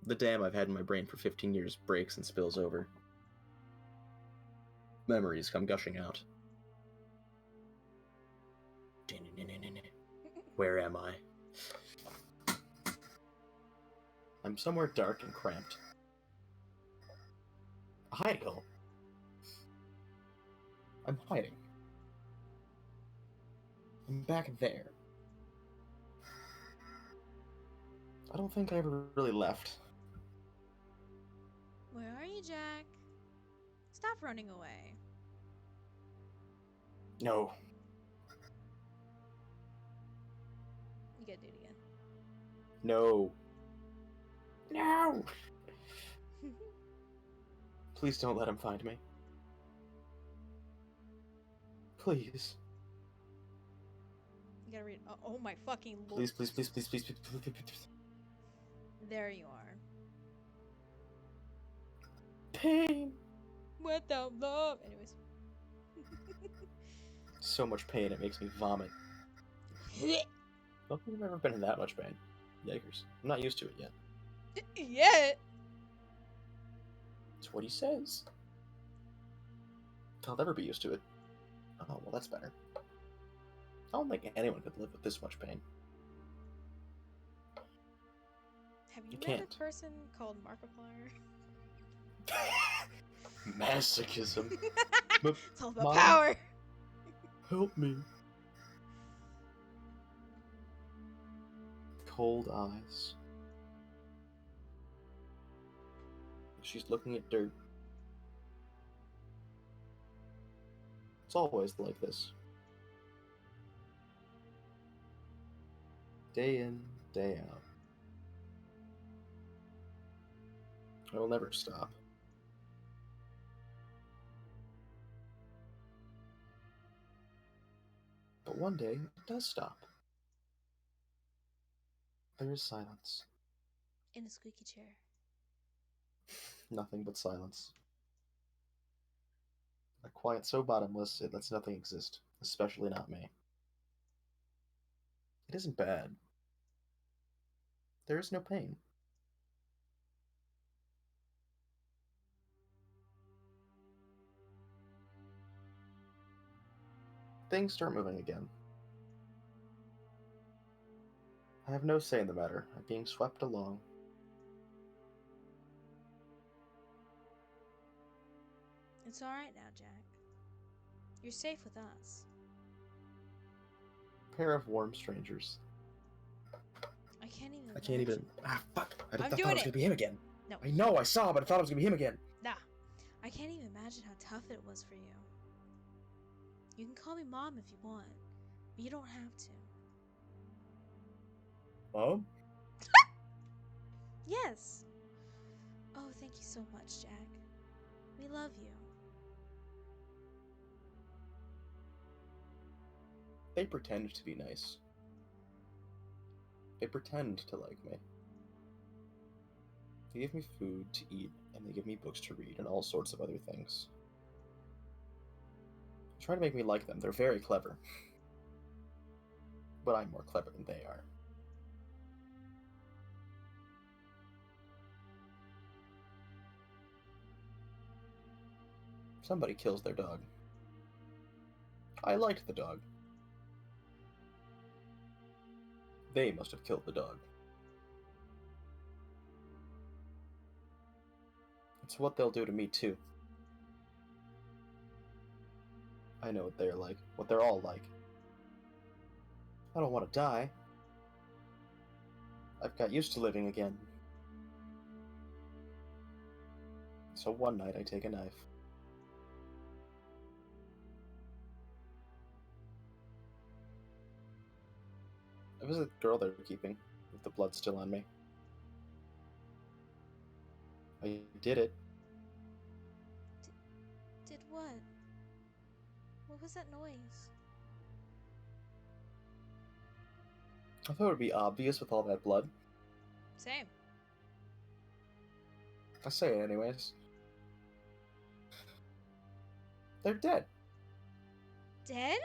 The dam I've had in my brain for 15 years breaks and spills over. Memories come gushing out. Where am I? I'm somewhere dark and cramped. A hiding hole. I'm hiding. I'm back there. I don't think I ever really left. Where are you, Jack? Stop running away. No. You gotta do it again. No. No! Please don't let him find me. Please. gotta read. Oh my fucking lord. Please, please, please, please, please, please, please, please, please. There you are. Pain. Without love. Anyways. So much pain, it makes me vomit. I don't think I've ever been in that much pain. Yikers. I'm not used to it yet. Yet. That's what he says. I'll never be used to it. Oh, well, that's better. I don't think anyone could live with this much pain. Have you You met can't. a person called Markiplier? Masochism. It's all about Mom? power. Help me. Cold eyes. She's looking at dirt. It's always like this. Day in, day out. I will never stop. But one day, it does stop. There is silence. In a squeaky chair. Nothing but silence. A quiet so bottomless it lets nothing exist, especially not me. It isn't bad. There is no pain. Things start moving again. I have no say in the matter. I'm being swept along. It's alright now, Jack. You're safe with us. A pair of warm strangers. I can't even. I can't even. Ah, fuck! I thought it was gonna be him again. No. I know, I saw, but I thought it was gonna be him again. Nah. I can't even imagine how tough it was for you. You can call me Mom if you want, but you don't have to. Mom? Yes. Oh, thank you so much, Jack. We love you. They pretend to be nice. They pretend to like me. They give me food to eat, and they give me books to read, and all sorts of other things. They try to make me like them. They're very clever. But I'm more clever than they are. Somebody kills their dog. I liked the dog. They must have killed the dog. It's what they'll do to me, too. I know what they're like, what they're all like. I don't want to die. I've got used to living again. So one night I take a knife. It was a girl they were keeping, with the blood still on me. I did it. Did what? What was that noise? I thought it would be obvious with all that blood. Same. I say it anyways. They're dead. Dead?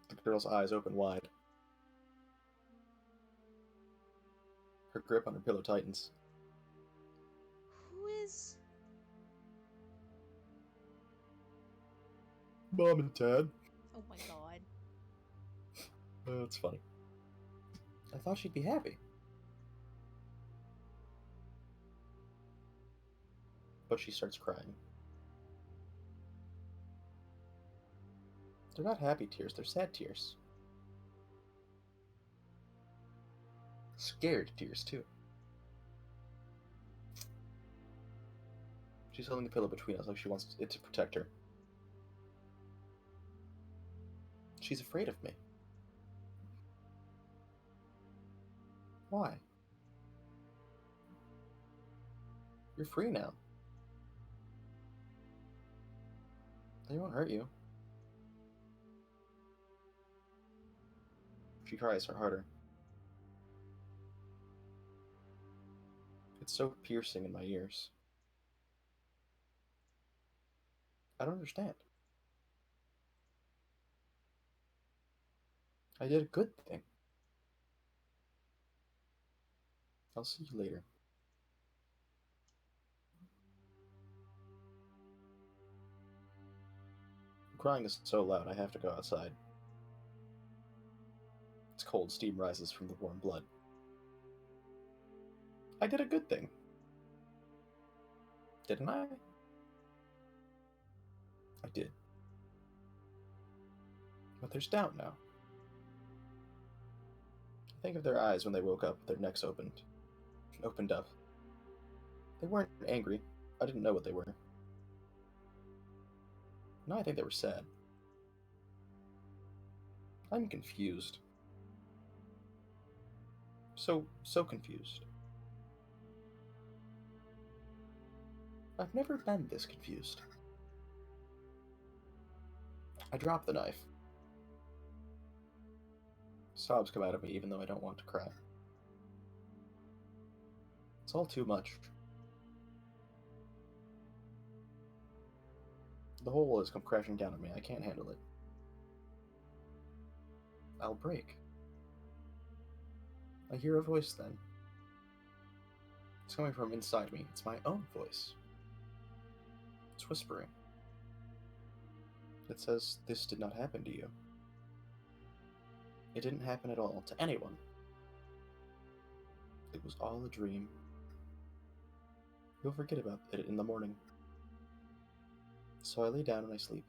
The girl's eyes open wide. Her grip on her pillow tightens. Who is... Mom and Dad. Oh my god. That's funny. I thought she'd be happy. But she starts crying. They're not happy tears, they're sad tears. Scared tears, too. She's holding the pillow between us like she wants it to protect her. She's afraid of me. Why? You're free now. They won't hurt you. She cries harder. It's so piercing in my ears. I don't understand. I did a good thing. I'll see you later. Crying is so loud I have to go outside. It's cold, steam rises from the warm blood. I did a good thing. Didn't I? I did. But there's doubt now. I think of their eyes when they woke up, their necks opened up. They weren't angry. I didn't know what they were. Now I think they were sad. I'm confused. So confused. I've never been this confused. I drop the knife. Sobs come out of me even though I don't want to cry. It's all too much. The whole has come crashing down on me. I can't handle it. I'll break. I hear a voice then. It's coming from inside me. It's my own voice. It's whispering. It says, "This did not happen to you. It didn't happen at all to anyone. It was all a dream. You'll forget about it in the morning." So I lay down and I sleep.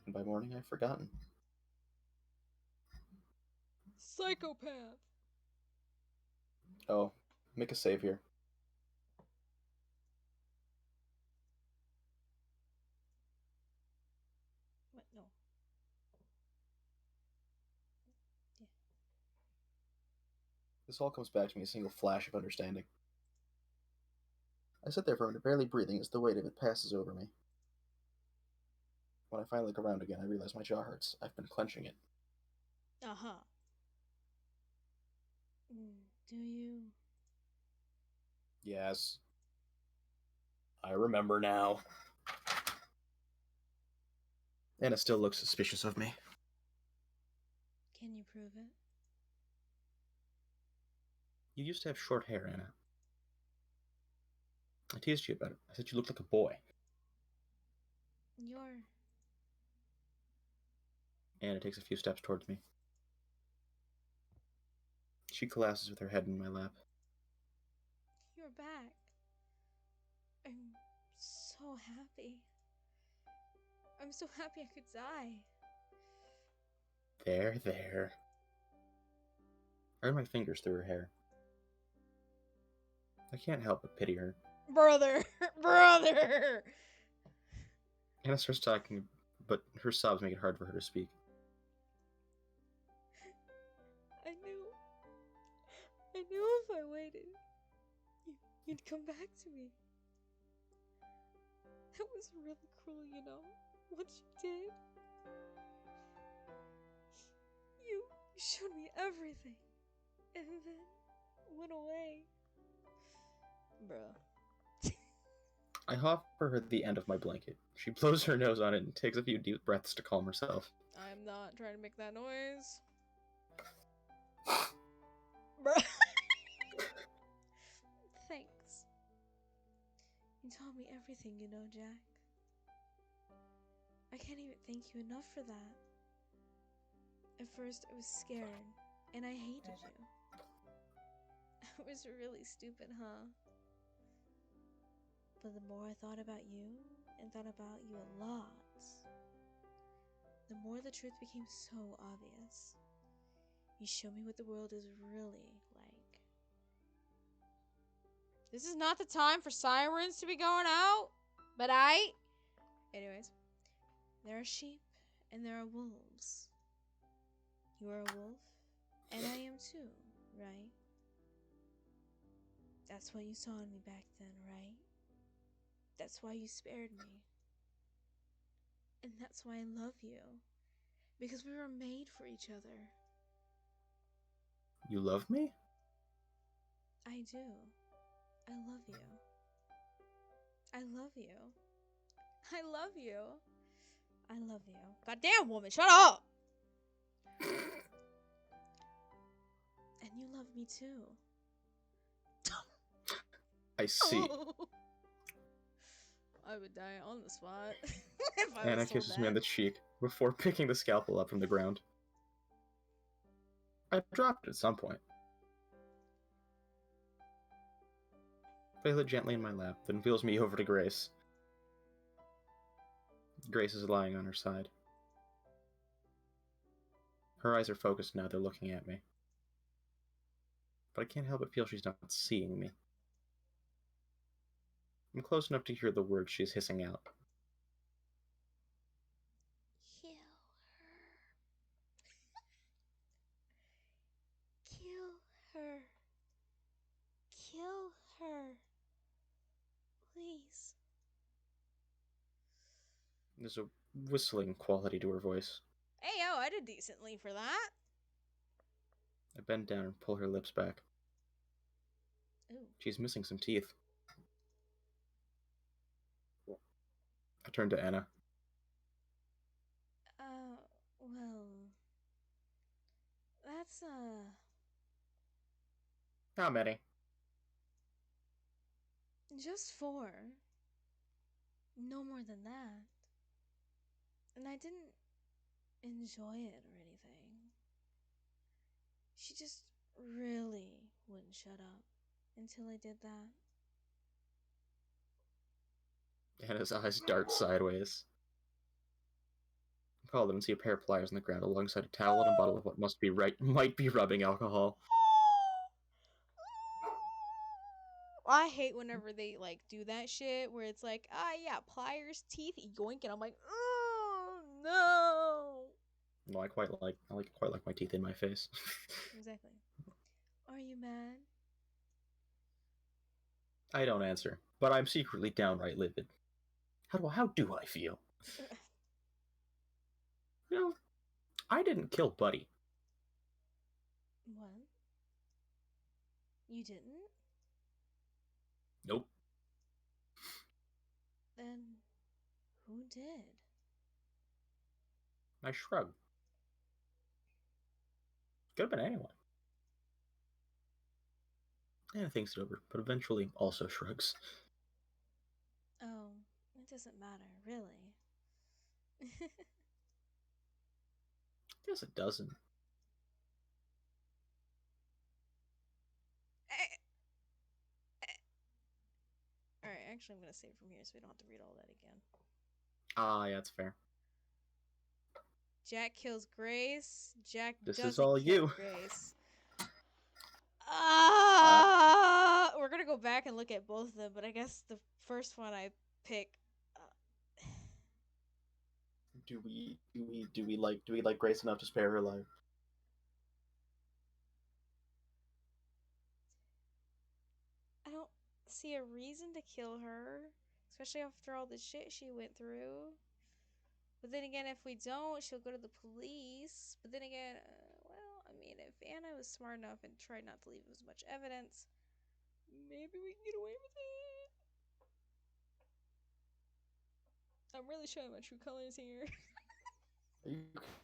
And by morning I've forgotten. Psychopath! Oh, make a save here. What? No. Yeah. This all comes back to me a single flash of understanding. I sit there for a minute, barely breathing as the weight of it passes over me. When I finally look around again, I realize my jaw hurts. I've been clenching it. Uh-huh. Do you? Yes. I remember now. Anna still looks suspicious of me. Can you prove it? You used to have short hair, Anna. I teased you about it. I said you looked like a boy. You're... Anna takes a few steps towards me. She collapses with her head in my lap. You're back. I'm so happy. I'm so happy I could die. There. I run my fingers through her hair. I can't help but pity her. Brother! Brother! Anna starts talking, but her sobs make it hard for her to speak. I knew if I waited, you'd come back to me. That was really cruel, you know, what you did. You showed me everything, and then went away. Bruh. I offer her the end of my blanket. She blows her nose on it and takes a few deep breaths to calm herself. I'm not trying to make that noise. Bruh. Thanks. You told me everything, you know, Jack. I can't even thank you enough for that. At first, I was scared, and I hated you. I was really stupid, huh? But the more I thought about you, and thought about you a lot, the more the truth became so obvious. You showed me what the world is really like. This is not the time for sirens to be going out, but Anyways, there are sheep and there are wolves. You are a wolf, and I am too, right? That's what you saw in me back then, right? That's why you spared me. And that's why I love you. Because we were made for each other. You love me? I do. I love you. I love you. I love you. I love you. Goddamn, woman, shut up! And you love me too. I see. I would die on the spot if I was Anna told kisses me on that. the cheek before picking the scalpel up from the ground. I dropped it at some point. Place it gently in my lap, then wheels me over to Grace. Grace is lying on her side. Her eyes are focused now, they're looking at me. But I can't help but feel she's not seeing me. I'm close enough to hear the words she's hissing out. Kill her. Kill her. Kill her. Please. There's a whistling quality to her voice. Hey, yo, I did decently for that. I bend down and pull her lips back. Ooh. She's missing some teeth. I turn to Anna. Well, that's, How many? just 4. No more than that. And I didn't enjoy it or anything. She just really wouldn't shut up until I did that. Anna's eyes dart sideways. I call them and see a pair of pliers on the ground alongside a towel and a bottle of what might be rubbing alcohol. I hate whenever they like do that shit where it's like, yeah, pliers, teeth, yoink, and I'm like, oh no. No, I quite like my teeth in my face. Exactly. Are you mad? I don't answer, but I'm secretly downright livid. How do I feel? You know, I didn't kill Buddy. What? You didn't? Nope. Then who did? I shrug. Could have been anyone. Anna thinks it over, but eventually also shrugs. Oh, it doesn't matter, really. Guess it doesn't. Alright, actually, I'm gonna save from here so we don't have to read all that again. Ah, yeah, that's fair. Jack kills Grace. Jack This is doesn't all kill you. Grace. Uh, We're gonna go back and look at both of them, but I guess the first one I pick. do we like Grace enough to spare her life? I don't see a reason to kill her, especially after all the shit she went through. But then again, if we don't, she'll go to the police. But then again, well, I mean, if Anna was smart enough and tried not to leave as much evidence, maybe we can get away with it. I'm really showing my true colors here.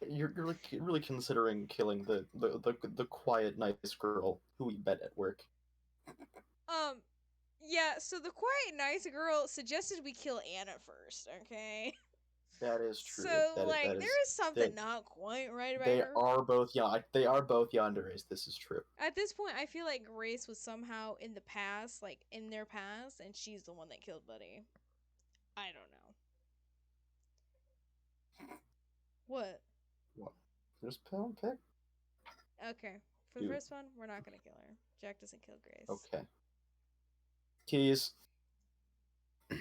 You're really considering killing the quiet, nice girl who we met at work. Yeah, so the quiet, nice girl suggested we kill Anna first, okay? That is true. So, like, That is there is something not quite right about her. They are both yanderes. This is true. At this point, I feel like Grace was somehow in the past, like, in their past, and she's the one that killed Buddy. I don't know. What? What? Just pick. Okay. For the first one, we're not gonna kill her. Jack doesn't kill Grace. Okay. Keys. Give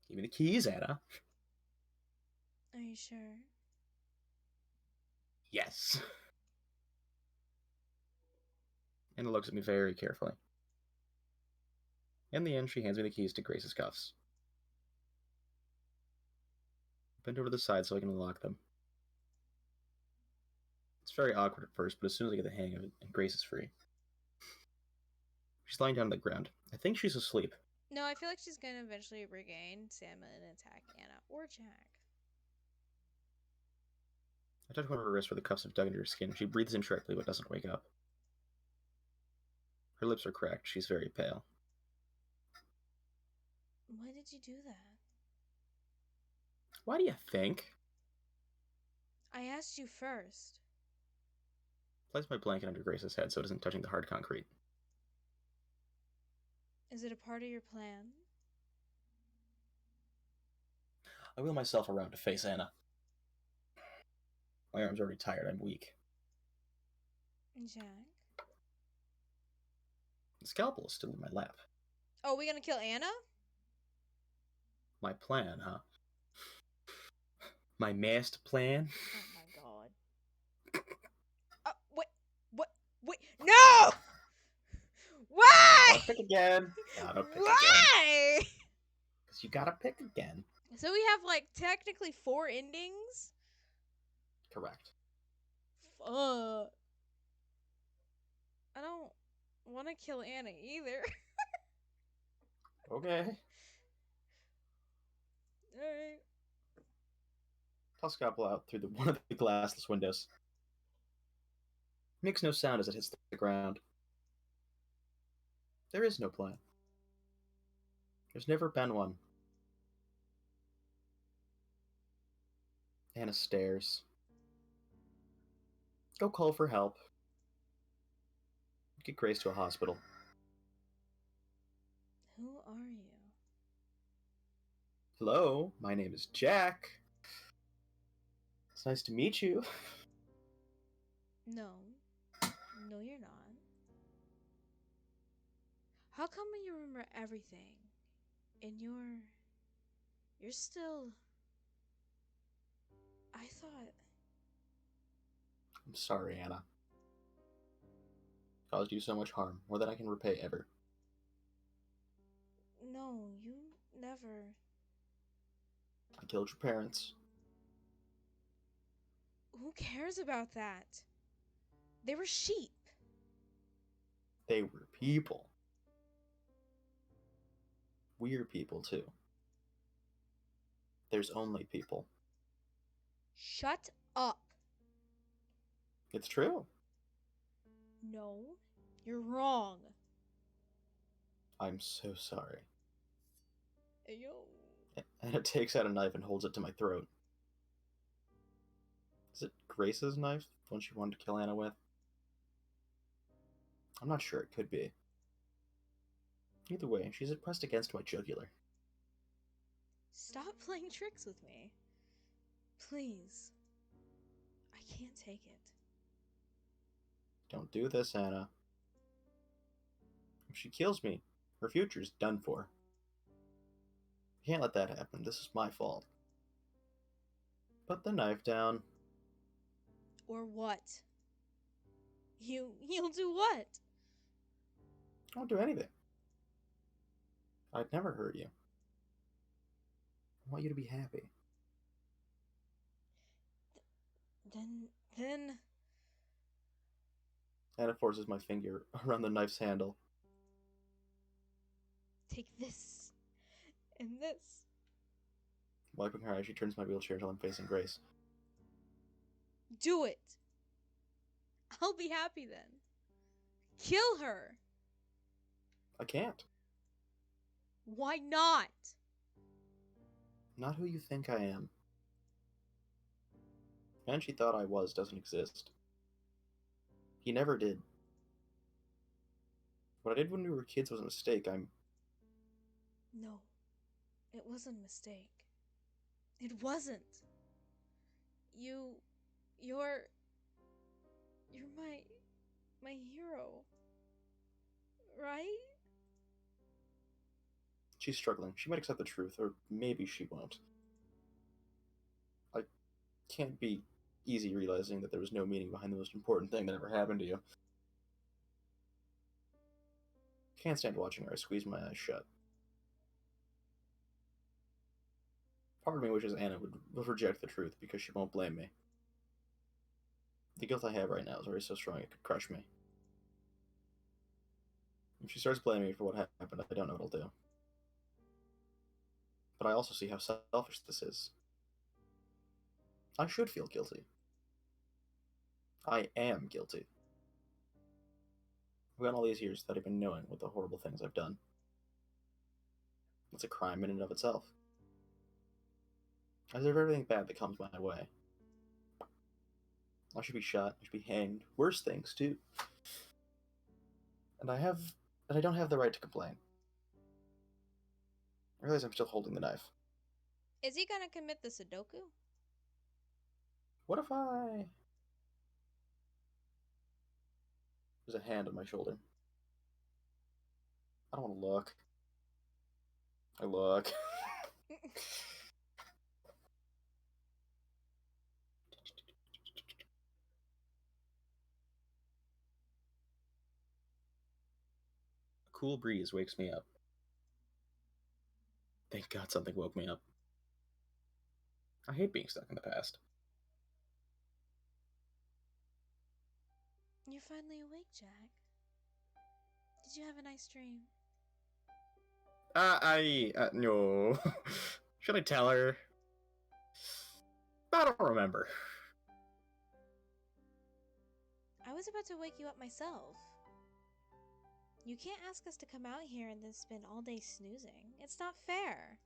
me the keys, Anna. Are you sure? Yes. Anna looks at me very carefully. In the end, she hands me the keys to Grace's cuffs. Bend over to the side so I can unlock them. It's very awkward at first, but as soon as I get the hang of it, Grace is free. She's lying down on the ground. I think she's asleep. No, I feel like she's gonna eventually regain stamina and attack Anna or Jack. I touch one of her wrists where the cuffs have dug into her skin. She breathes incorrectly but doesn't wake up. Her lips are cracked. She's very pale. Why did you do that? Why do you think? I asked you first. Place my blanket under Grace's head so it isn't touching the hard concrete. Is it a part of your plan? I wheel myself around to face Anna. My arm's already tired. I'm weak. Jack? The scalpel is still in my lap. Oh, we gonna kill Anna? My plan, huh? My master plan? Oh my god. Wait. No! Why? Gotta pick again. Why? Because you gotta pick again. So we have like technically 4 endings? Correct. Fuck. I don't want to kill Anna either. Okay. Alright. Toss scalpel out through one of the glassless windows. Makes no sound as it hits the ground. There is no plan. There's never been one. Anna stares. Go call for help. Get Grace to a hospital. Who are you? Hello, my name is Jack. It's nice to meet you. No. No, you're not. How come you remember everything? And you're still... I thought... I'm sorry, Anna. Caused you so much harm, more than I can repay ever. No, you never... I killed your parents. Who cares about that? They were sheep. They were people. We're people, too. There's only people. Shut up. It's true. No, you're wrong. I'm so sorry. Yo. And it takes out a knife and holds it to my throat. Is it Grace's knife? The one she wanted to kill Anna with? I'm not sure. It could be. Either way, she's pressed against my jugular. Stop playing tricks with me. Please. I can't take it. Don't do this, Anna. If she kills me, her future's done for. I can't let that happen. This is my fault. Put the knife down. Or what? You'll do what? I won't do anything. I'd never hurt you. I want you to be happy. Then... Anna forces my finger around the knife's handle. Take this. And this. Wiping her eyes, she turns my wheelchair until I'm facing Grace. Do it. I'll be happy then. Kill her. I can't. Why not? Not who you think I am. The man she thought I was doesn't exist. He never did. What I did when we were kids was a mistake. No. It wasn't a mistake. It wasn't. You're my hero. Right? She's struggling. She might accept the truth, or maybe she won't. I can't be easy realizing that there was no meaning behind the most important thing that ever happened to you. Can't stand watching her. I squeeze my eyes shut. Part of me wishes Anna would reject the truth because she won't blame me. The guilt I have right now is already so strong it could crush me. If she starts blaming me for what happened, I don't know what I'll do. But I also see how selfish this is. I should feel guilty. I am guilty. I've gone all these years without even knowing what the horrible things I've done. It's a crime in and of itself. I deserve everything bad that comes my way. I should be shot, I should be hanged, worse things too. And I don't have the right to complain. I realize I'm still holding the knife. Is he gonna commit the Sudoku? What if I... There's a hand on my shoulder. I don't want to look. I look. A cool breeze wakes me up. Thank God something woke me up. I hate being stuck in the past. You're finally awake, Jack. Did you have a nice dream? No. Should I tell her? I don't remember. I was about to wake you up myself. You can't ask us to come out here and then spend all day snoozing. It's not fair.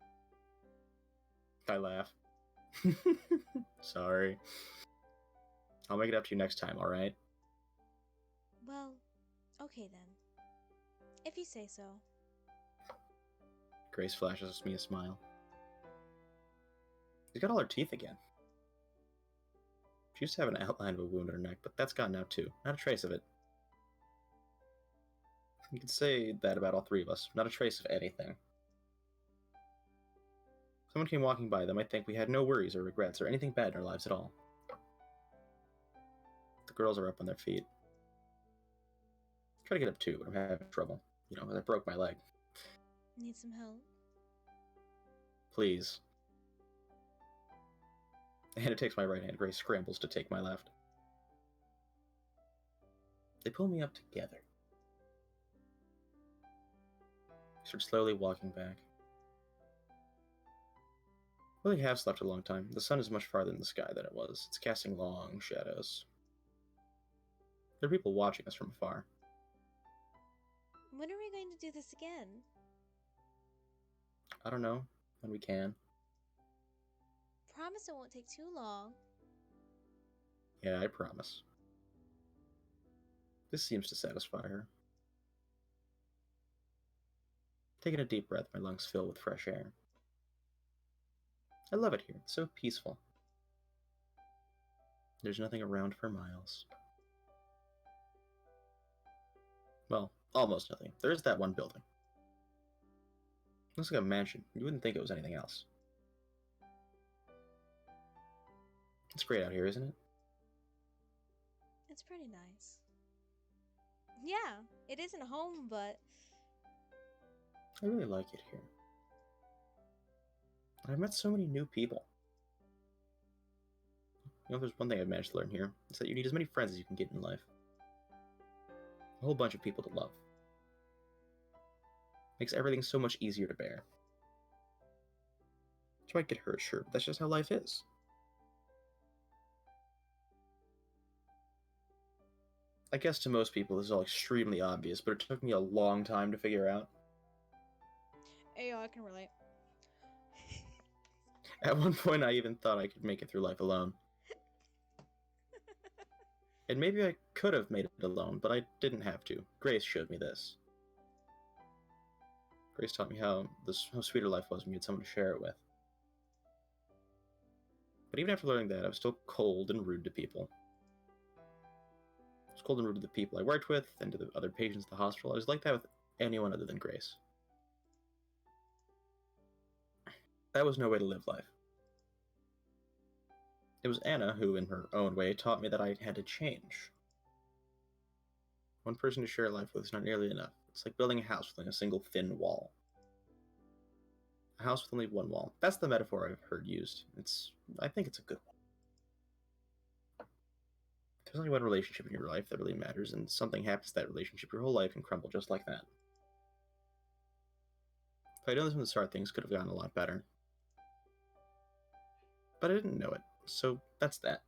I laugh. Sorry. I'll make it up to you next time, alright? Well, okay then. If you say so. Grace flashes me a smile. She's got all her teeth again. She used to have an outline of a wound in her neck, but that's gone now too. Not a trace of it. You could say that about all three of us. Not a trace of anything. If someone came walking by, they might think we had no worries or regrets or anything bad in our lives at all. The girls are up on their feet. I try to get up too, but I'm having trouble. You know, I broke my leg. Need some help? Please. Hannah takes my right hand. Grace scrambles to take my left. They pull me up together. I start slowly walking back. I really have slept a long time. The sun is much farther in the sky than it was. It's casting long shadows. There are people watching us from afar. When are we going to do this again? I don't know when we can. Promise it won't take too long. Yeah, I promise. This seems to satisfy her. Taking a deep breath, my lungs fill with fresh air. I love it here. It's so peaceful. There's nothing around for miles. Well, almost nothing. There is that one building. It looks like a mansion. You wouldn't think it was anything else. It's great out here, isn't it? It's pretty nice. Yeah, it isn't home, but... I really like it here. I've met so many new people. You know, there's one thing I've managed to learn here. It's that you need as many friends as you can get in life. A whole bunch of people to love. Makes everything so much easier to bear. You might get hurt, sure, but that's just how life is. I guess to most people this is all extremely obvious, but it took me a long time to figure out. Hey, I can relate. At one point I even thought I could make it through life alone. And maybe I could have made it alone, but I didn't have to. Grace showed me this. Grace taught me how sweeter life was when you had someone to share it with. But even after learning that, I was still cold and rude to people. I was cold and rude to the people I worked with, and to the other patients at the hospital. I was like that with anyone other than Grace. That was no way to live life. It was Anna who, in her own way, taught me that I had to change. One person to share life with is not nearly enough. It's like building a house with a single thin wall. A house with only one wall. That's the metaphor I've heard used. I think it's a good one. There's only one relationship in your life that really matters, and something happens to that relationship, your whole life can crumble just like that. If I'd known this from the start, things could have gone a lot better. But I didn't know it, so that's that.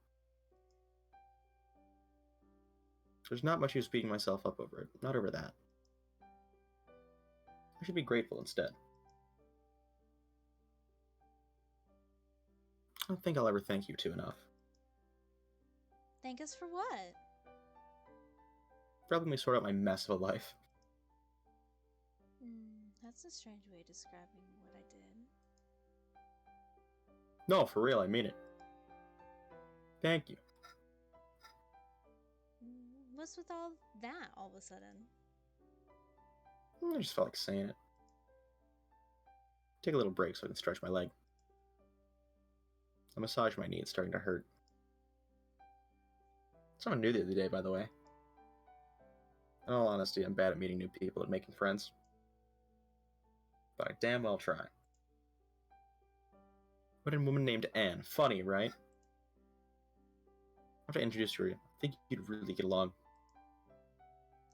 There's not much use beating myself up over it, not over that. I should be grateful instead. I don't think I'll ever thank you two enough. Thank us for what? For helping me sort out my mess of a life. That's a strange way of describing what I did. No, for real, I mean it. Thank you. What's with all that all of a sudden? I just felt like saying it. Take a little break so I can stretch my leg. I massage my knee, it's starting to hurt. Someone new the other day, by the way. In all honesty, I'm bad at meeting new people and making friends. But I damn well try. What a woman named Anne. Funny, right? After I introduced her, I think you'd really get along.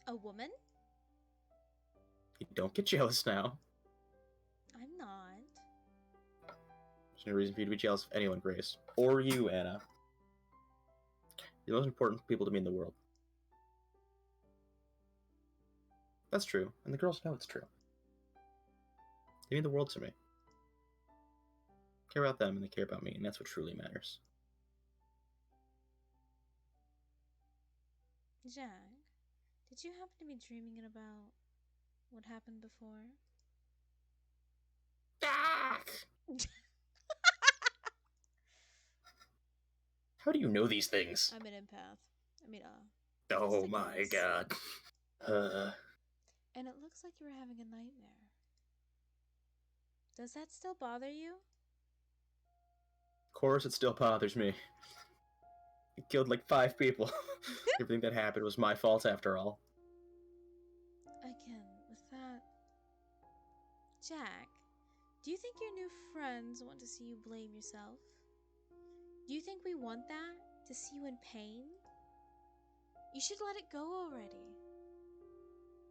A woman? You don't get jealous now. I'm not. There's no reason for you to be jealous of anyone, Grace. Or you, Anna. You're the most important people to me in the world. That's true, and the girls know it's true. They mean the world to me. I care about them and they care about me, and that's what truly matters. Jack, did you happen to be dreaming about what happened before? How do you know these things? I'm an empath. Oh my god. And it looks like you were having a nightmare. Does that still bother you? Of course it still bothers me. I killed like 5 people. Everything that happened was my fault after all. Again, with that... Jack, do you think your new friends want to see you blame yourself? Do you think we want that? To see you in pain? You should let it go already.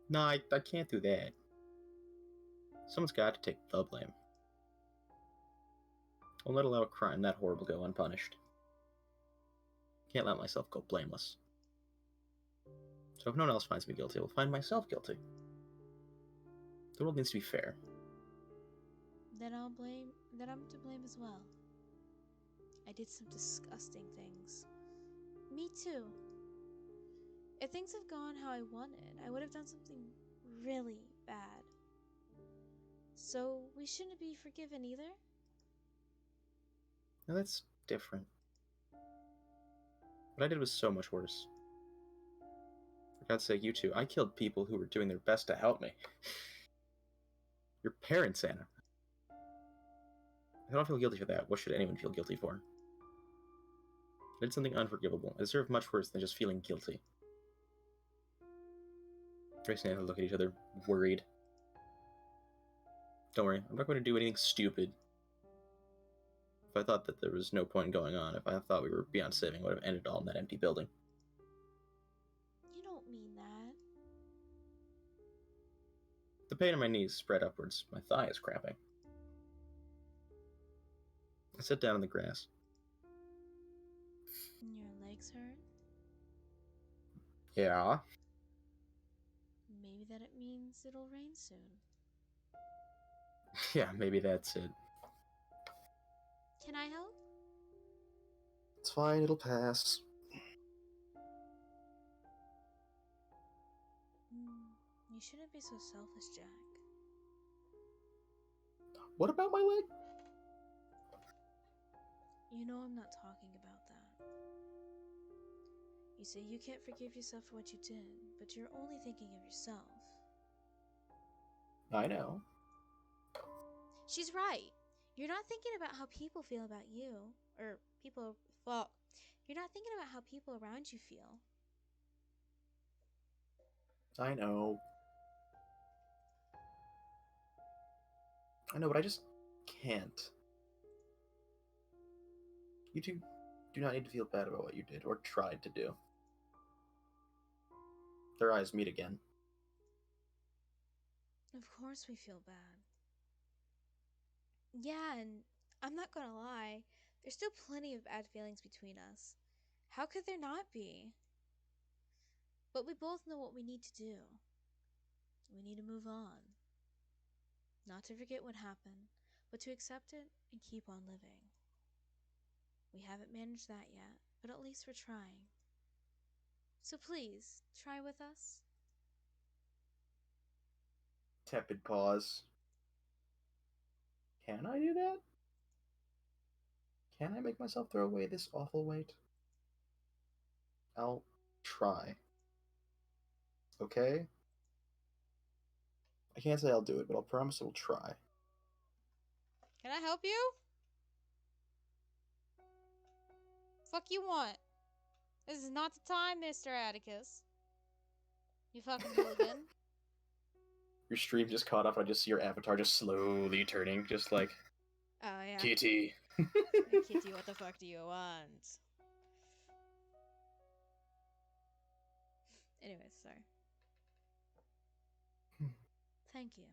No, I can't do that. Someone's got to take the blame. I'll not allow a crime that horrible go unpunished. Can't let myself go blameless. So if no one else finds me guilty, I'll find myself guilty. The world needs to be fair. Then I'm to blame as well. I did some disgusting things. Me too. If things have gone how I wanted, I would have done something really bad. So we shouldn't be forgiven either? No, that's different. What I did was so much worse. For God's sake, you two, I killed people who were doing their best to help me. Your parents, Anna. I don't feel guilty for that. What should anyone feel guilty for? I did something unforgivable. I deserve much worse than just feeling guilty. Grace and Anna look at each other, worried. Don't worry, I'm not going to do anything stupid. If I thought that there was no point in going on, if I thought we were beyond saving, I would have ended it all in that empty building. You don't mean that. The pain in my knees spread upwards. My thigh is cramping. I sit down in the grass. And your legs hurt? Yeah? Maybe that it means it'll rain soon. Yeah, maybe that's it. Can I help? It's fine, it'll pass. You shouldn't be so selfish, Jack. What about my leg? You know I'm not talking about that. You say you can't forgive yourself for what you did, but you're only thinking of yourself. I know. She's right. You're not thinking about how people feel about you. You're not thinking about how people around you feel. I know. But can't. You two do not need to feel bad about what you did or tried to do. Their eyes meet again. Of course we feel bad. Yeah, and I'm not gonna lie, there's still plenty of bad feelings between us. How could there not be? But we both know what we need to do. We need to move on. Not to forget what happened, but to accept it and keep on living. We haven't managed that yet, but at least we're trying. So please, try with us. Tepid pause. Can I do that? Can I make myself throw away this awful weight? I'll try. Okay? I can't say I'll do it, but I'll promise I'll try. Can I help you? Fuck you want? This is not the time, Mr. Atticus. You fucking hooligan. Your stream just caught up, and I just see your avatar just slowly turning, just like, Oh, yeah. Kitty. Kitty, what the fuck do you want? Anyways, sorry. Thank you.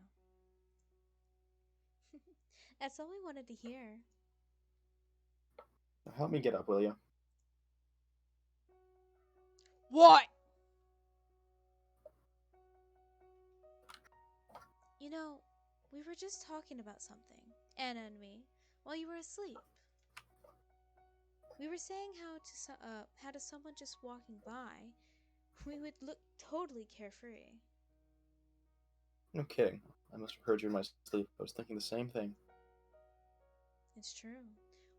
That's all we wanted to hear. Now help me get up, will you? What? You know, we were just talking about something, Anna and me, while you were asleep. We were saying how to someone just walking by, we would look totally carefree. No kidding. I must have heard you in my sleep. I was thinking the same thing. It's true.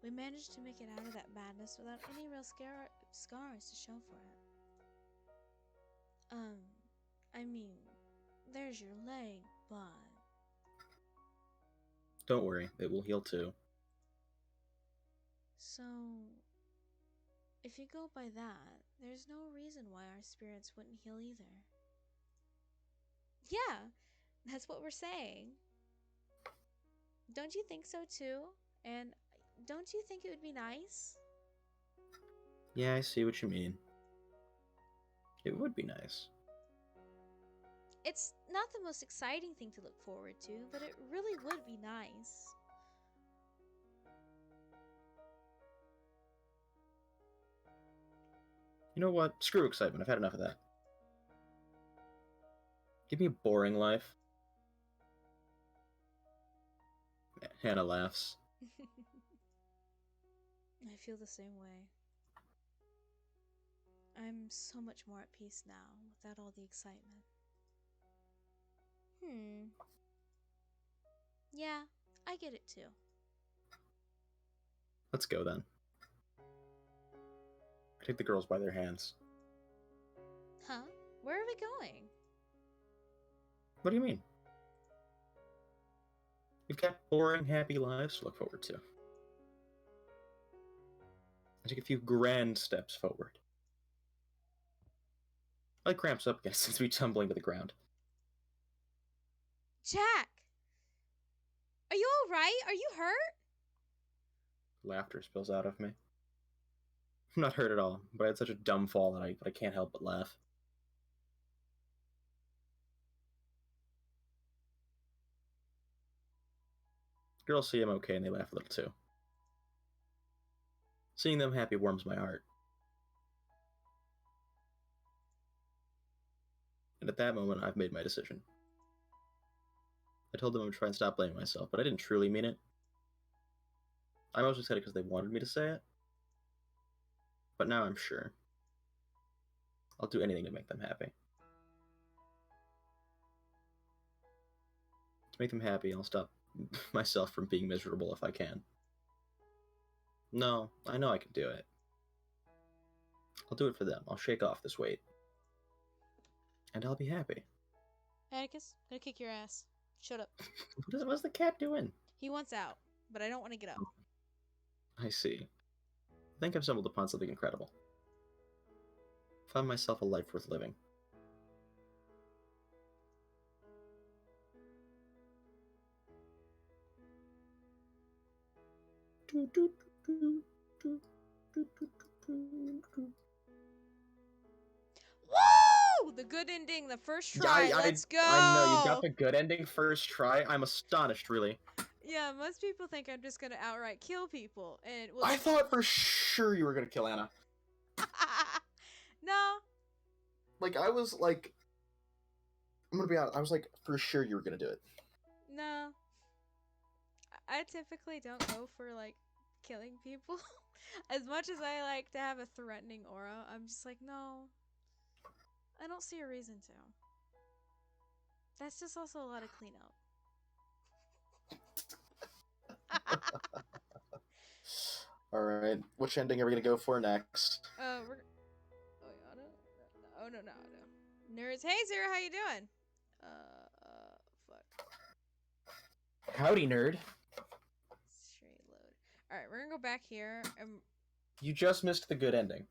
We managed to make it out of that madness without any real scars to show for it. I mean, there's your leg, but... Don't worry, it will heal too. So, if you go by that, there's no reason why our spirits wouldn't heal either. Yeah, that's what we're saying. Don't you think so too? And don't you think it would be nice? Yeah, I see what you mean. It would be nice. It's not the most exciting thing to look forward to, but it really would be nice. You know what? Screw excitement. I've had enough of that. Give me a boring life. Hannah laughs. I feel the same way. I'm so much more at peace now without all the excitement. Yeah, I get it too. Let's go then. I take the girls by their hands. Huh? Where are we going? What do you mean? We've got boring, happy lives to look forward to. I take a few grand steps forward. My leg cramps up again since we tumbling to the ground. Jack! Are you alright? Are you hurt? Laughter spills out of me. I'm not hurt at all, but I had such a dumb fall that I can't help but laugh. Girls see I'm okay and they laugh a little too. Seeing them happy warms my heart. And at that moment, I've made my decision. I told them I would try and stop blaming myself, but I didn't truly mean it. I mostly said it because they wanted me to say it. But now I'm sure. I'll do anything to make them happy. To make them happy, I'll stop myself from being miserable if I can. No, I know I can do it. I'll do it for them. I'll shake off this weight. And I'll be happy. Atticus, I'm gonna kick your ass. Shut up. What's the cat doing? He wants out, but I don't want to get up. I see. I think I've stumbled upon something incredible. Found myself a life worth living. Woo! The good ending, the first Yeah, try. Let's I know you got go. the good ending first try. I'm astonished, really. Yeah, most people think I'm just gonna outright kill people, and well, I thought for sure you were gonna kill Anna. no, Like I was like, I'm gonna be honest. I was like for sure you were gonna do it. no. I typically don't go for like killing people. As much as I like to have a threatening aura, I'm just like, no, I don't see a reason to. That's just also a lot of cleanup. All right, which ending are we gonna go for next? We're. Oh, yeah, oh no, no, no. Nerds. Hey, Zara, how you doing? Fuck. Howdy, nerd. Straight load. All right, we're gonna go back here. You just missed the good ending.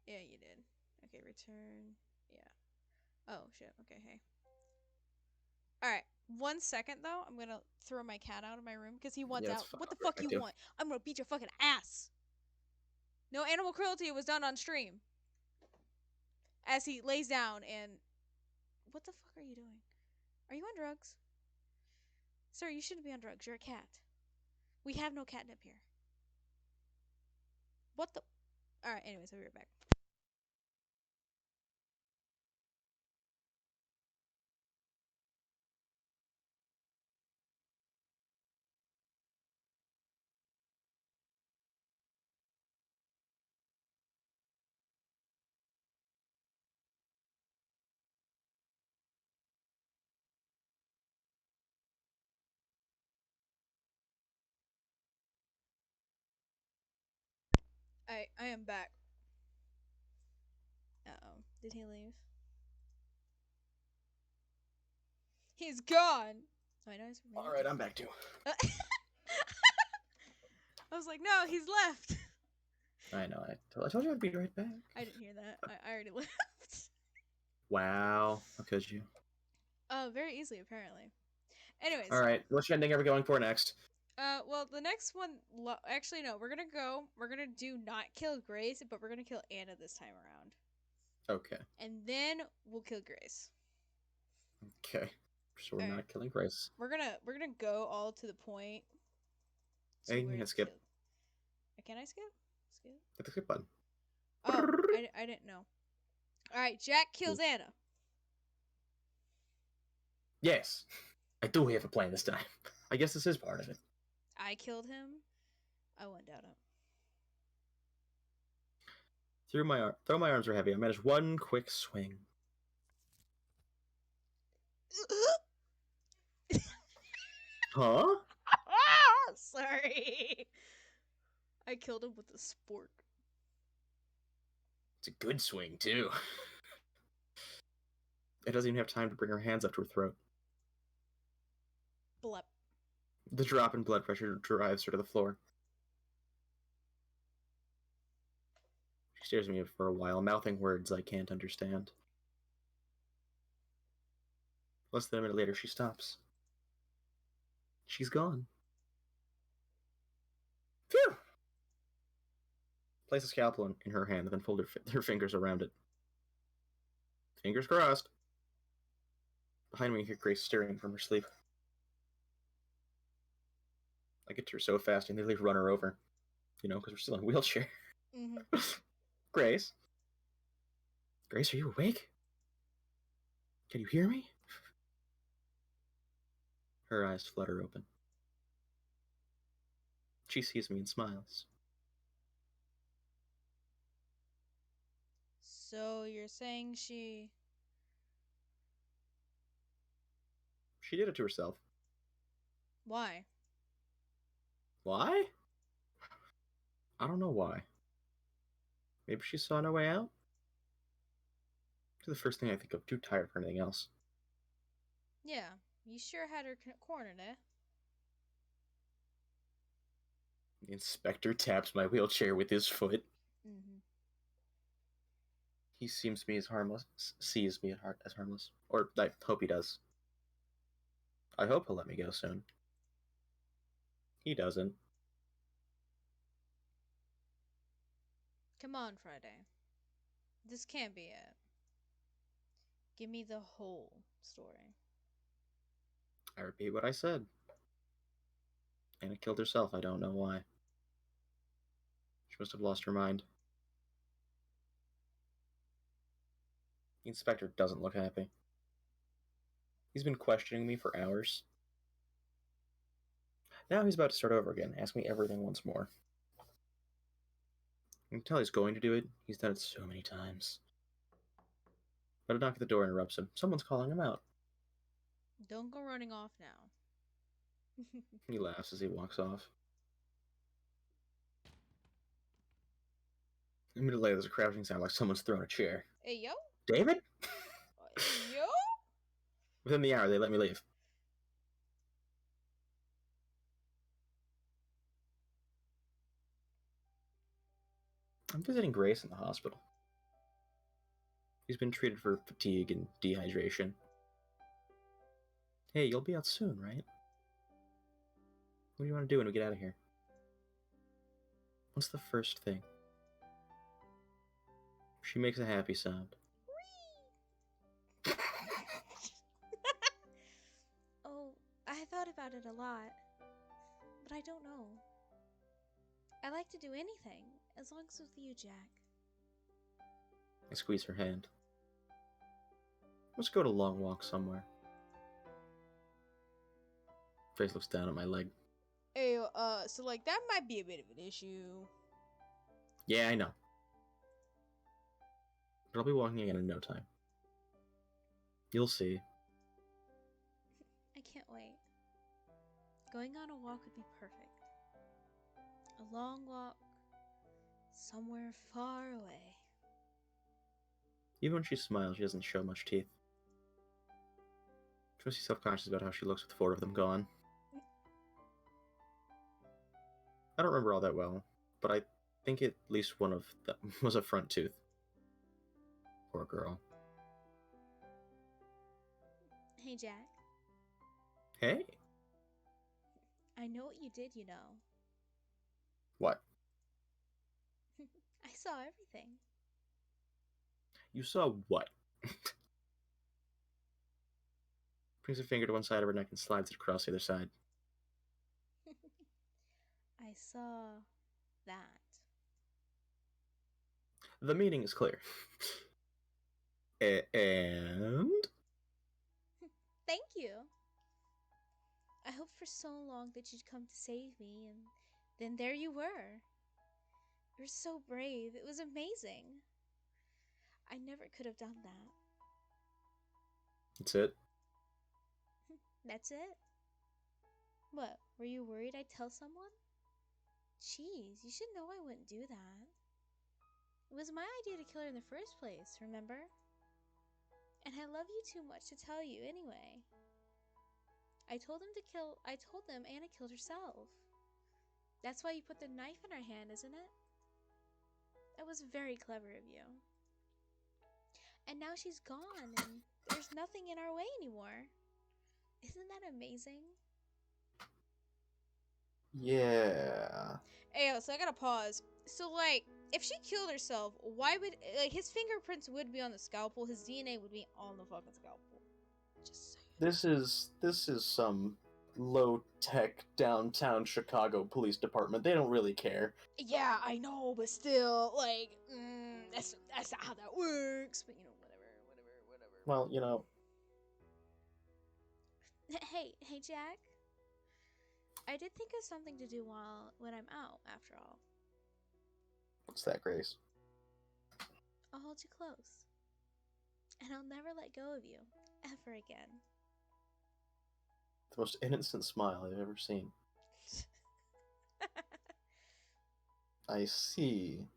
Yeah, you did. Okay, return. Yeah. Oh shit. Okay, hey. All right. 1 second though. I'm gonna throw my cat out of my room because he wants Yeah, that's out. fine. What I'll the be right fuck back you too. want? I'm gonna beat your fucking ass. No animal cruelty was done on stream. As he lays down and. What the fuck are you doing? Are you on drugs? Sir, you shouldn't be on drugs. You're a cat. We have no catnip here. What the? All right. Anyways, I'll be right back. I am back. Uh oh. Did he leave? He's gone. Oh, I know he's All right, I'm back too. I was like, no, he's left. I know. I told you I'd be right back. I didn't hear that. I already left. Wow. How could you? Very easily apparently. Anyways, All right, which ending are we going for next? well, the next one, actually no, we're gonna do not kill Grace, but we're gonna kill Anna this time around, Okay. and then we'll kill Grace. Okay. So we're All right, not killing Grace. we're gonna go all to the point to And where you to can skip. kill. Can I skip? Skip. Hit the skip button. Oh, I didn't know. All right, Jack kills Anna. Yes. I do have a plan this time. I guess this is part of it. I killed him. I won't doubt it. Though my arms are heavy, I managed one quick swing. Huh? Sorry. I killed him with a spork. It's a good swing, too. It doesn't even have time to bring her hands up to her throat. Blep. The drop in blood pressure drives her to the floor. She stares at me for a while, mouthing words I can't understand. Less than a minute later, she stops. She's gone. Phew! Place a scalpel in her hand, then fold her fingers around it. Fingers crossed. Behind me, I hear Grace stirring from her sleep. I get to her so fast, I nearly run her over. You know, because we're still in a wheelchair. Mm-hmm. Grace? Grace, are you awake? Can you hear me? Her eyes flutter open. She sees me and smiles. So you're saying she... She did it to herself. Why? Why? I don't know why. Maybe she saw no way out? It's the first thing I think of, too tired for anything else. Yeah, you sure had her cornered, eh? The inspector taps my wheelchair with his foot. Mm-hmm. He sees me as harmless. As harmless. Or I hope he does. I hope he'll let me go soon. He doesn't. Come on, Friday. This can't be it. Give me the whole story. I repeat what I said. Anna killed herself. I don't know why. She must have lost her mind. The inspector doesn't look happy. He's been questioning me for hours. Now he's about to start over again, ask me everything once more. I can tell he's going to do it. He's done it so many times. But a knock at the door interrupts him. Someone's calling him out. Don't go running off now. He laughs as he walks off. A minute later, there's a crashing sound like someone's thrown a chair. Hey, yo? David? Yo? Within the hour, they let me leave. I'm visiting Grace in the hospital. He's been treated for fatigue and dehydration. Hey, you'll be out soon, right? What do you want to do when we get out of here? What's the first thing? She makes a happy sound. Oh, I thought about it a lot. But I don't know. I like to do anything, as long as it's with you, Jack. I squeeze her hand. Let's go to a long walk somewhere. Grace looks down at my leg. Hey, so like that might be a bit of an issue. Yeah, I know. But I'll be walking again in no time. You'll see. I can't wait. Going on a walk would be perfect. A long walk, somewhere far away. Even when she smiles, she doesn't show much teeth. She must be self-conscious about how she looks with 4 of them gone. I don't remember all that well, but I think at least one of them was a front tooth. Poor girl. Hey, Jack. Hey? I know what you did, you know. What? I saw everything. You saw what? Brings her finger to one side of her neck and slides it across the other side. I saw that. The meaning is clear. And? Thank you. I hoped for so long that you'd come to save me, and then there you were. You're so brave. It was amazing. I never could have done that. That's it. That's it? What, were you worried I'd tell someone? Jeez, you should know I wouldn't do that. It was my idea to kill her in the first place, remember? And I love you too much to tell you anyway. I told them Anna killed herself. That's why you put the knife in her hand, isn't it? That was very clever of you. And now she's gone, and there's nothing in our way anymore. Isn't that amazing? Yeah. Hey, so I gotta pause. So, like, if she killed herself, why would, like, his fingerprints would be on the scalpel, his DNA would be on the fucking scalpel. Just saying. This is some low-tech downtown Chicago police department. They don't really care. Yeah, I know, but still, like, that's not how that works. But you know, whatever. Well, you know. Hey, Jack. I did think of something to do when I'm out. After all, What's that, Grace? I'll hold you close, and I'll never let go of you ever again. The most innocent smile I've ever seen. I see.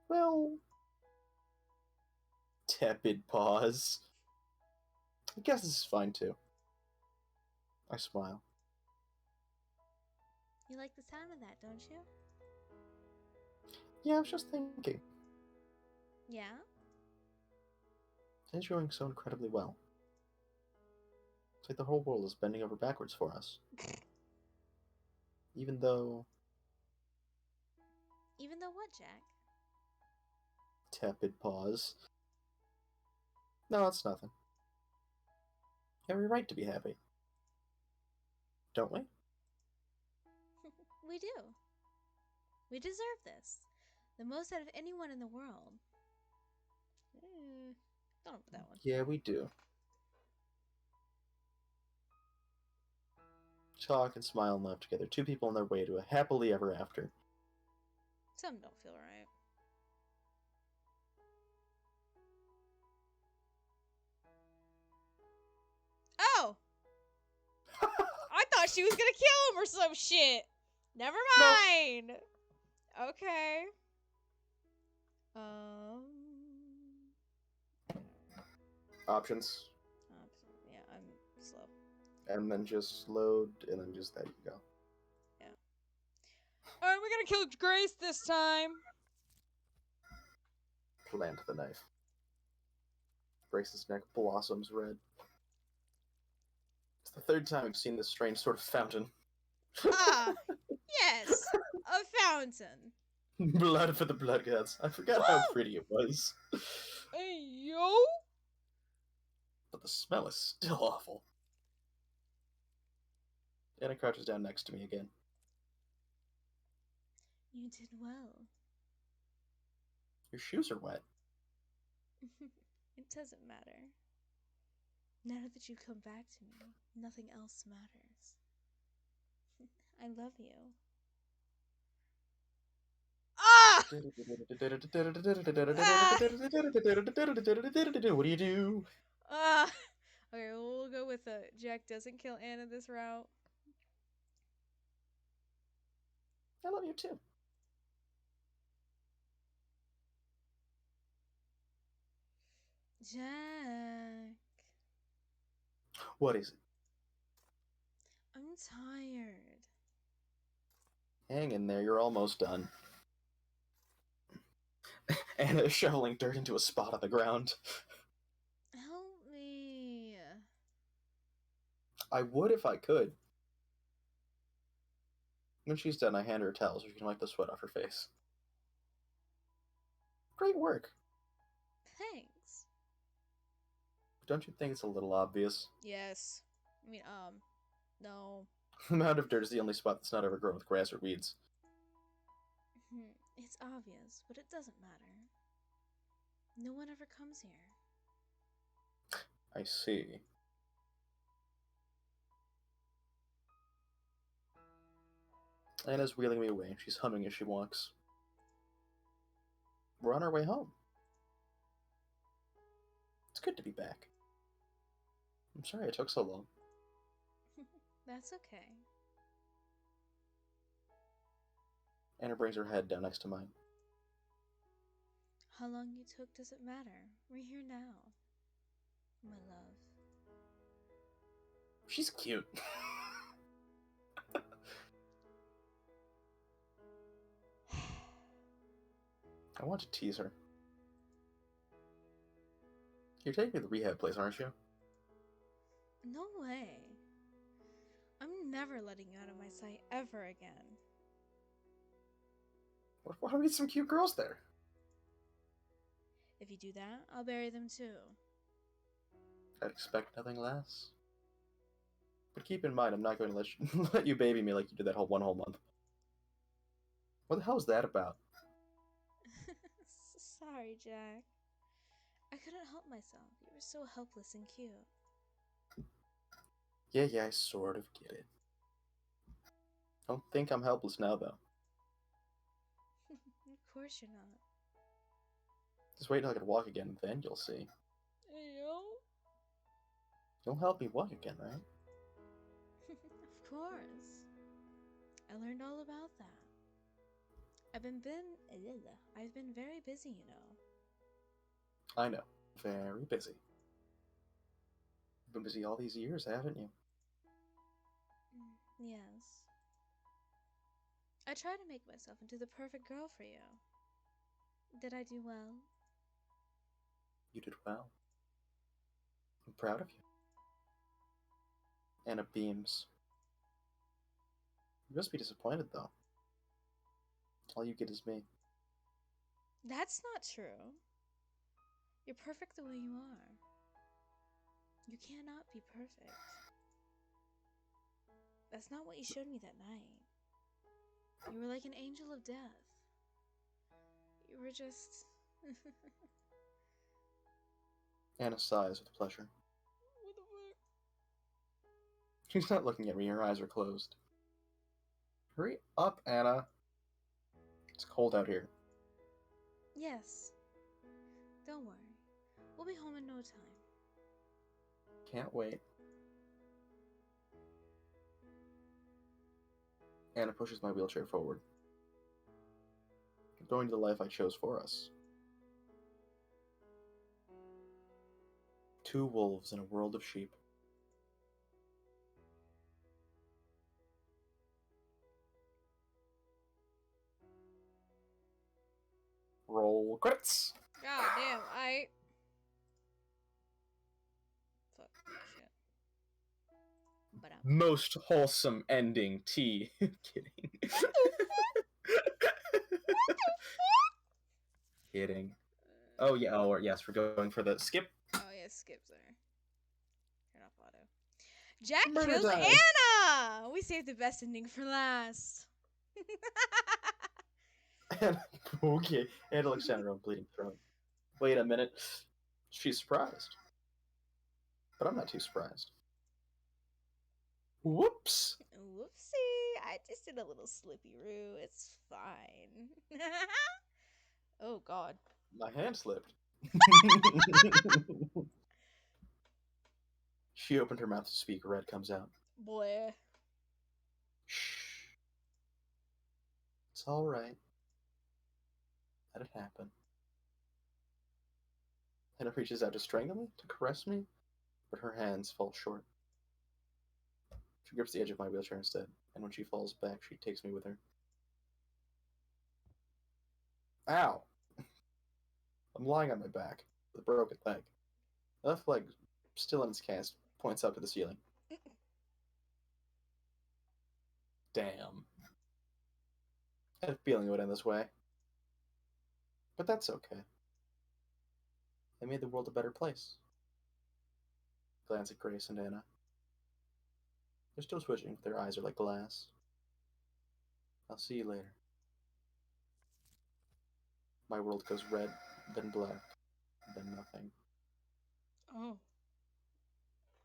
Well, tepid pause. I guess this is fine too. I smile. You like the sound of that, don't you? Yeah, I was just thinking. Yeah? Things are going so incredibly well. It's like the whole world is bending over backwards for us. Even though Even though what, Jack? Tepid pause. No, it's nothing. Every right to be happy. Don't we? We do. We deserve this. The most out of anyone in the world. Don't put that one. Yeah, we do. Talk and smile and laugh together. Two people on their way to a happily ever after. Some don't feel right. Oh! I thought she was gonna kill him or some shit. Never No. mind. Okay. Um. Options. Yeah, I'm slow. And then just load, and then just there you go. Yeah. Alright, we're gonna kill Grace this time. Plant the knife. Grace's neck blossoms red. It's the third time I've seen this strange sort of fountain. Ah, yes, a fountain. Blood for the blood gods. I forgot how pretty it was. Hey, yo. But the smell is still awful. Anna crouches down next to me again. You did well. Your shoes are wet. It doesn't matter. Now that you come back to me, nothing else matters. I love you. Ah! What do you do? Ah! Okay, we'll go with Jack doesn't kill Anna this route. I love you too. Jack. What is it? I'm tired. Hang in there, you're almost done. Anna is shoveling dirt into a spot on the ground. Help me. I would if I could. When she's done, I hand her a towel so she can wipe the sweat off her face. Great work. Thanks. Don't you think it's a little obvious? Yes. I mean, no. The mound of dirt is the only spot that's not overgrown with grass or weeds. It's obvious, but it doesn't matter. No one ever comes here. I see. Anna's wheeling me away. She's humming as she walks. We're on our way home. It's good to be back. I'm sorry it took so long. That's okay. Anna brings her head down next to mine. How long you took doesn't matter. We're here now. My love. She's cute. I want to tease her. You're taking me to the rehab place, aren't you? No way. I'm never letting you out of my sight ever again. Why don't we get some cute girls there? If you do that, I'll bury them too. I'd expect nothing less. But keep in mind, I'm not going to let you baby me like you did that one whole month. What the hell is that about? Sorry, Jack. I couldn't help myself. You were so helpless and cute. Yeah, I sort of get it. Don't think I'm helpless now, though. Of course you're not. Just wait until I can walk again, and then you'll see. Ew. You'll help me walk again, right? Of course. I learned all about that. I've been very busy, you know. I know. Very busy. You've been busy all these years, haven't you? Yes. I try to make myself into the perfect girl for you. Did I do well? You did well. I'm proud of you. Anna beams. You must be disappointed, though. All you get is me. That's not true. You're perfect the way you are. You cannot be perfect. That's not what you showed me that night. You were like an angel of death. You were just. Anna sighs with pleasure. What the fuck? She's not looking at me, her eyes are closed. Hurry up, Anna. It's cold out here. Yes. Don't worry. We'll be home in no time. Can't wait. Anna pushes my wheelchair forward. I'm going to the life I chose for us. 2 wolves in a world of sheep. Roll credits. God damn, I. Fuck. Shit. But Most wholesome ending, T. Kidding. What the fuck? What the fuck? Kidding. Oh, yeah. Oh, yes, we're going for the skip. Oh, yeah, skip's there. Turn off auto. Jack Murder kills time. Anna! We saved the best ending for last. Okay. And Alexandra bleeding throat. Wait a minute. She's surprised. But I'm not too surprised. Whoops. Whoopsie. I just did a little slippy-roo. It's fine. Oh, God. My hand slipped. She opened her mouth to speak. Red comes out. Boy. Shh. It's all right. Let it happen. Hannah reaches out to strangle me, to caress me, but her hands fall short. She grips the edge of my wheelchair instead, and when she falls back, she takes me with her. Ow! I'm lying on my back, with a broken leg. The left leg, still in its cast, points up to the ceiling. Damn. I had a feeling it would end this way. But that's okay. They made the world a better place. Glance at Grace and Anna. They're still twitching, their eyes are like glass. I'll see you later. My world goes red, then black, then nothing. Oh.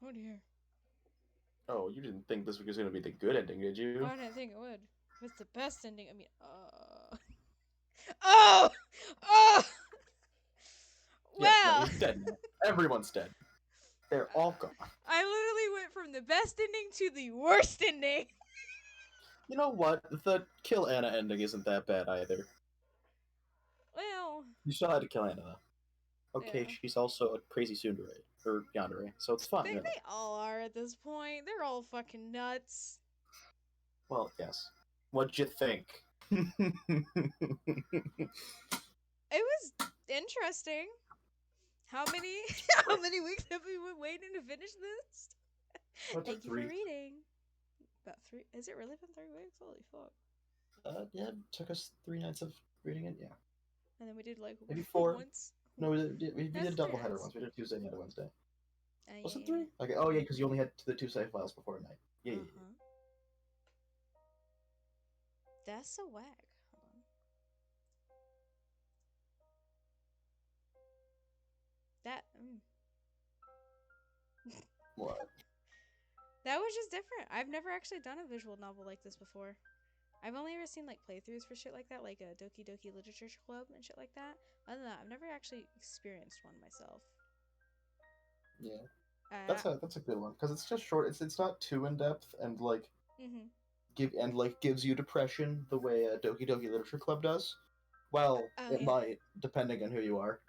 Oh, dear. Oh, you didn't think this was going to be the good ending, did you? I didn't think it would. It's the best ending. I mean, Oh! Oh! Yeah, no, Well, he's dead now. Everyone's dead. They're all gone. I literally went from the best ending to the worst ending. You know what? The kill Anna ending isn't that bad either. Well, You still had to kill Anna, though. Okay, yeah. she's also a crazy tsundere, or yandere, so it's fine, They, really. they all are at this point. They're all fucking nuts. Well, yes. What'd you think? It was interesting. How many how many weeks have we been waiting to finish this? Well, it Thank took you for 3. reading. About 3. Has it really been 3 weeks? Holy fuck. Yeah, it took us 3 nights of reading it, yeah. And then we did like Maybe 4. once. No, we did That's a 3 double header nights. once. We did Tuesday and a Wednesday. Was it Yeah. 3? Okay. Oh, yeah, because you only had the 2 save files before night. Yeah, yeah, yeah. That's so whack. Hold on. That. What? That was just different. I've never actually done a visual novel like this before. I've only ever seen like playthroughs for shit like that, like a Doki Doki Literature Club and shit like that. Other than that, I've never actually experienced one myself. Yeah. Uh, That's a good one because it's just short. It's not too in depth and like mm-hmm. gives you depression the way a Doki Doki Literature Club does. Well, Oh it yeah. might depending on who you are.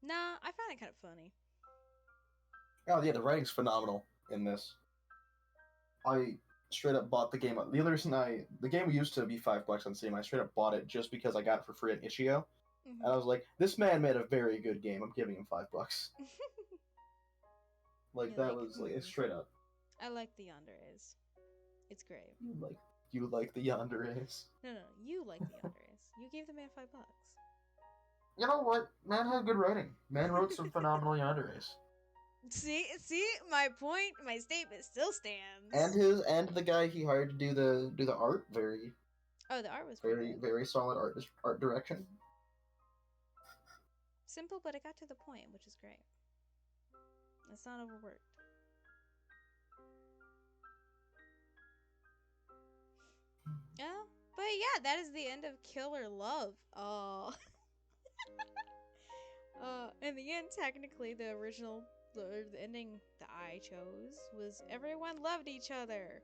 Nah, I find it kind of funny. Oh yeah, the writing's phenomenal in this. I straight up bought the game. The other reason the game used to be $5 on Steam. I straight up bought it just because I got it for free at Itch.io, Mm-hmm. and I was like, this man made a very good game. I'm giving him $5. Like You're that like, was like it's straight up. I like the Yandere. It's great. Like You like the yanderes. No, you like the Andres. You gave the man $5. You know what? Man had good writing. Man wrote some phenomenal yanderes. See, my point, my statement still And stands. the guy he hired to do the art, Oh, the art was pretty very good. very solid art direction. Simple, but it got to the point, which is great. It's not overworked. Yeah, but yeah, that is the end of Killer Love. In the end, technically, the original, the ending that I chose was everyone loved each other,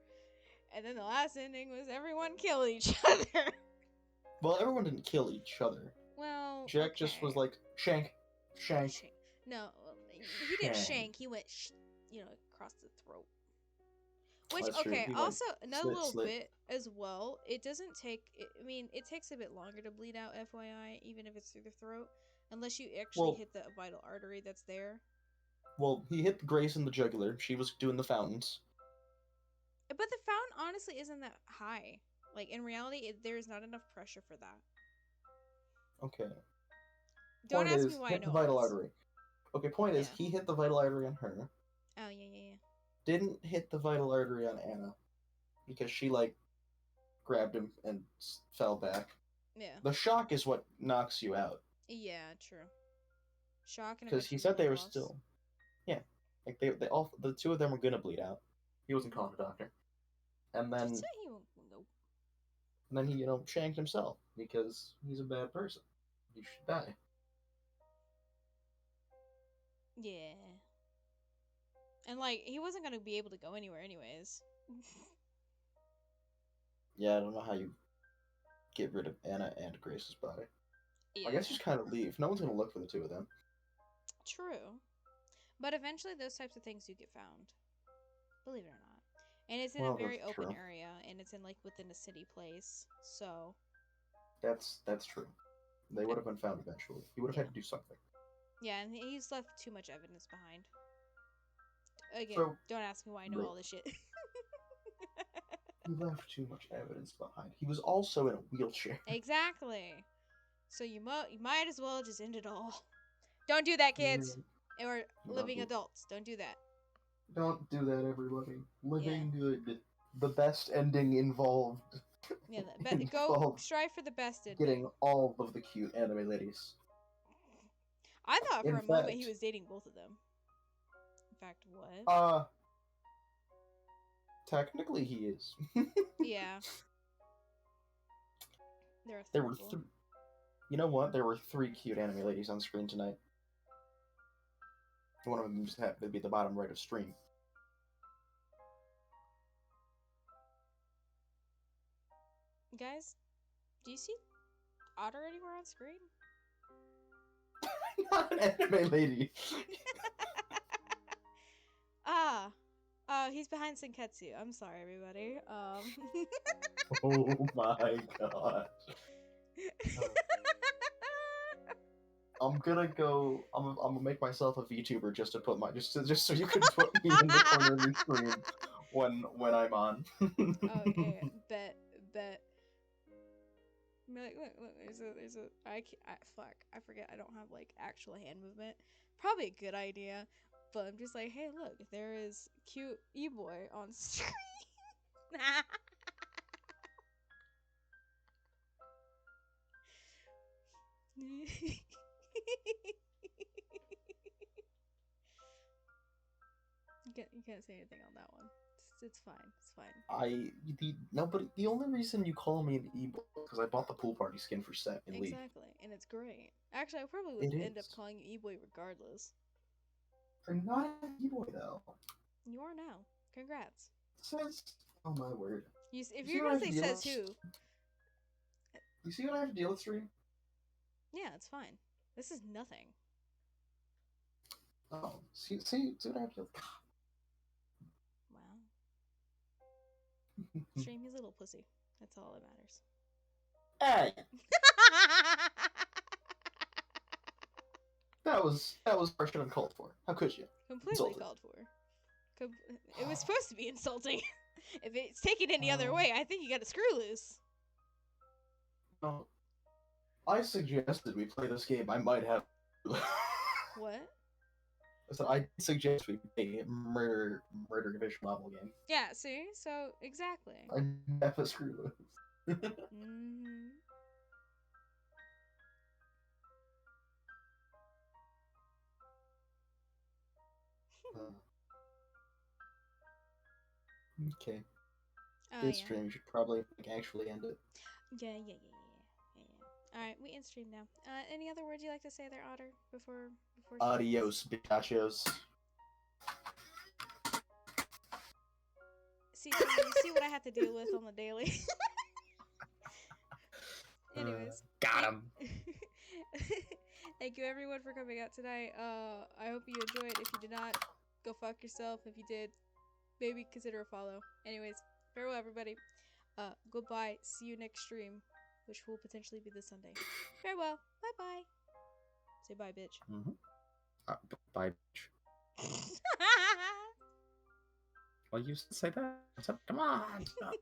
and then the last ending was everyone killed each other. Well, everyone didn't kill each other. Well, Jack just was okay. like shank, shank, Shank. No, he didn't shank. shank. He went, across the throat. Which, That's true. okay, He went also another slit little slit. bit as well. It doesn't take. I mean, it takes a bit longer to bleed out, FYI, even if it's through the throat, unless you actually Well, hit the vital artery that's there. he hit Grace in the jugular. She was doing the fountains. But the fountain honestly isn't that high. Like in reality, there is not enough pressure for that. Okay. Don't Point ask me is, why I hit the know all vital this. artery. Okay. Point is, Yeah. he hit the vital artery on her. Oh yeah. Didn't hit the vital artery on Anna because she like grabbed him and fell back. Yeah. The shock is what knocks you out Yeah. True. Shock and because he eventually said blood they were loss. still, yeah, like they all the two of them were gonna bleed out. He wasn't Mm-hmm. calling a doctor, and Did then say he won't? Nope. he shanked himself because he's a bad person. He should die. Yeah. And like he wasn't gonna be able to go anywhere anyways. Yeah, I don't know how you get rid of Anna and Grace's body. I guess Yeah. just kind of leave. No one's gonna look for the two of them. True. But eventually those types of things do get found. Believe it or not. And it's in a Well, that's very open true. area and it's in like within a city place. So That's true. They would have been found eventually. He would have yeah. had to do something. Yeah, and he's left too much evidence behind. Again, So, don't ask me why I know right, all this shit. he left too much evidence behind. He was also in a wheelchair. Exactly. So you might as well just end it all. Don't do that, Yeah, kids. Or don't living do adults. Don't do that. don't do that, everybody. Yeah. Living good. The best ending involved Yeah, go involved strive for the best getting ending. all of the cute anime ladies. I thought for In a moment he fact, was dating both of them. In fact, what? uh, technically he is. Yeah, they're a There were throuple. you know what? There were three cute anime ladies on screen tonight. One of them just happened to be at the bottom right of stream. Guys, do you see Otter anywhere on screen? Not an anime lady. Ah, he's behind Senketsu. I'm sorry, everybody. Oh my god. I'm gonna go. I'm gonna make myself a VTuber just to put my just so you can put me in the corner of your screen when I'm on. Okay, bet. Look, fuck, I forget I don't have like actual hand movement. Probably a good idea, but I'm just like, hey, look, there is cute e-boy on screen. you can't say anything on that one. It's fine. It's fine. The only reason you call me an e-boy is because I bought the pool party skin for set in League. Exactly, and it's great. Actually, I probably would It end up is. calling you e-boy regardless. I'm not an e-boy though. You are now. Congrats. It says, oh my word. If You see you're what I gonna have to say deal says with? who, You see what I have to deal with, stream? yeah, it's fine. This is nothing. Oh, see what I have to deal with? Wow. Stream his little pussy. That's all that matters. Hey, that was harsh and uncalled for. How could you? Completely Insulted. called for. It was supposed to be insulting. If it's taken any other Um, way, I think you got a screw loose. well, I suggested we play this game. I might have. What? So I suggest we play murder division level game. Yeah, see? So, exactly. I have a screw loose. Mm-hmm. Uh, okay. Oh, This yeah. stream you should probably actually end it. Yeah. All right, we in stream now. Any other words you like to say there, Otter, before she ends? Adios, bitachos. See, Timmy, you see what I have to deal with on the daily. Anyways, Got thank him. thank you everyone for coming out tonight. I hope you enjoyed. If you did not, go fuck yourself. If you did, maybe consider a follow. Anyways, farewell everybody. Goodbye. See you next stream, which will potentially be this Sunday. Farewell. Bye bye. Say bye, bitch. Mm-hmm. Bye, bitch. Well, you say that. Come on. Stop.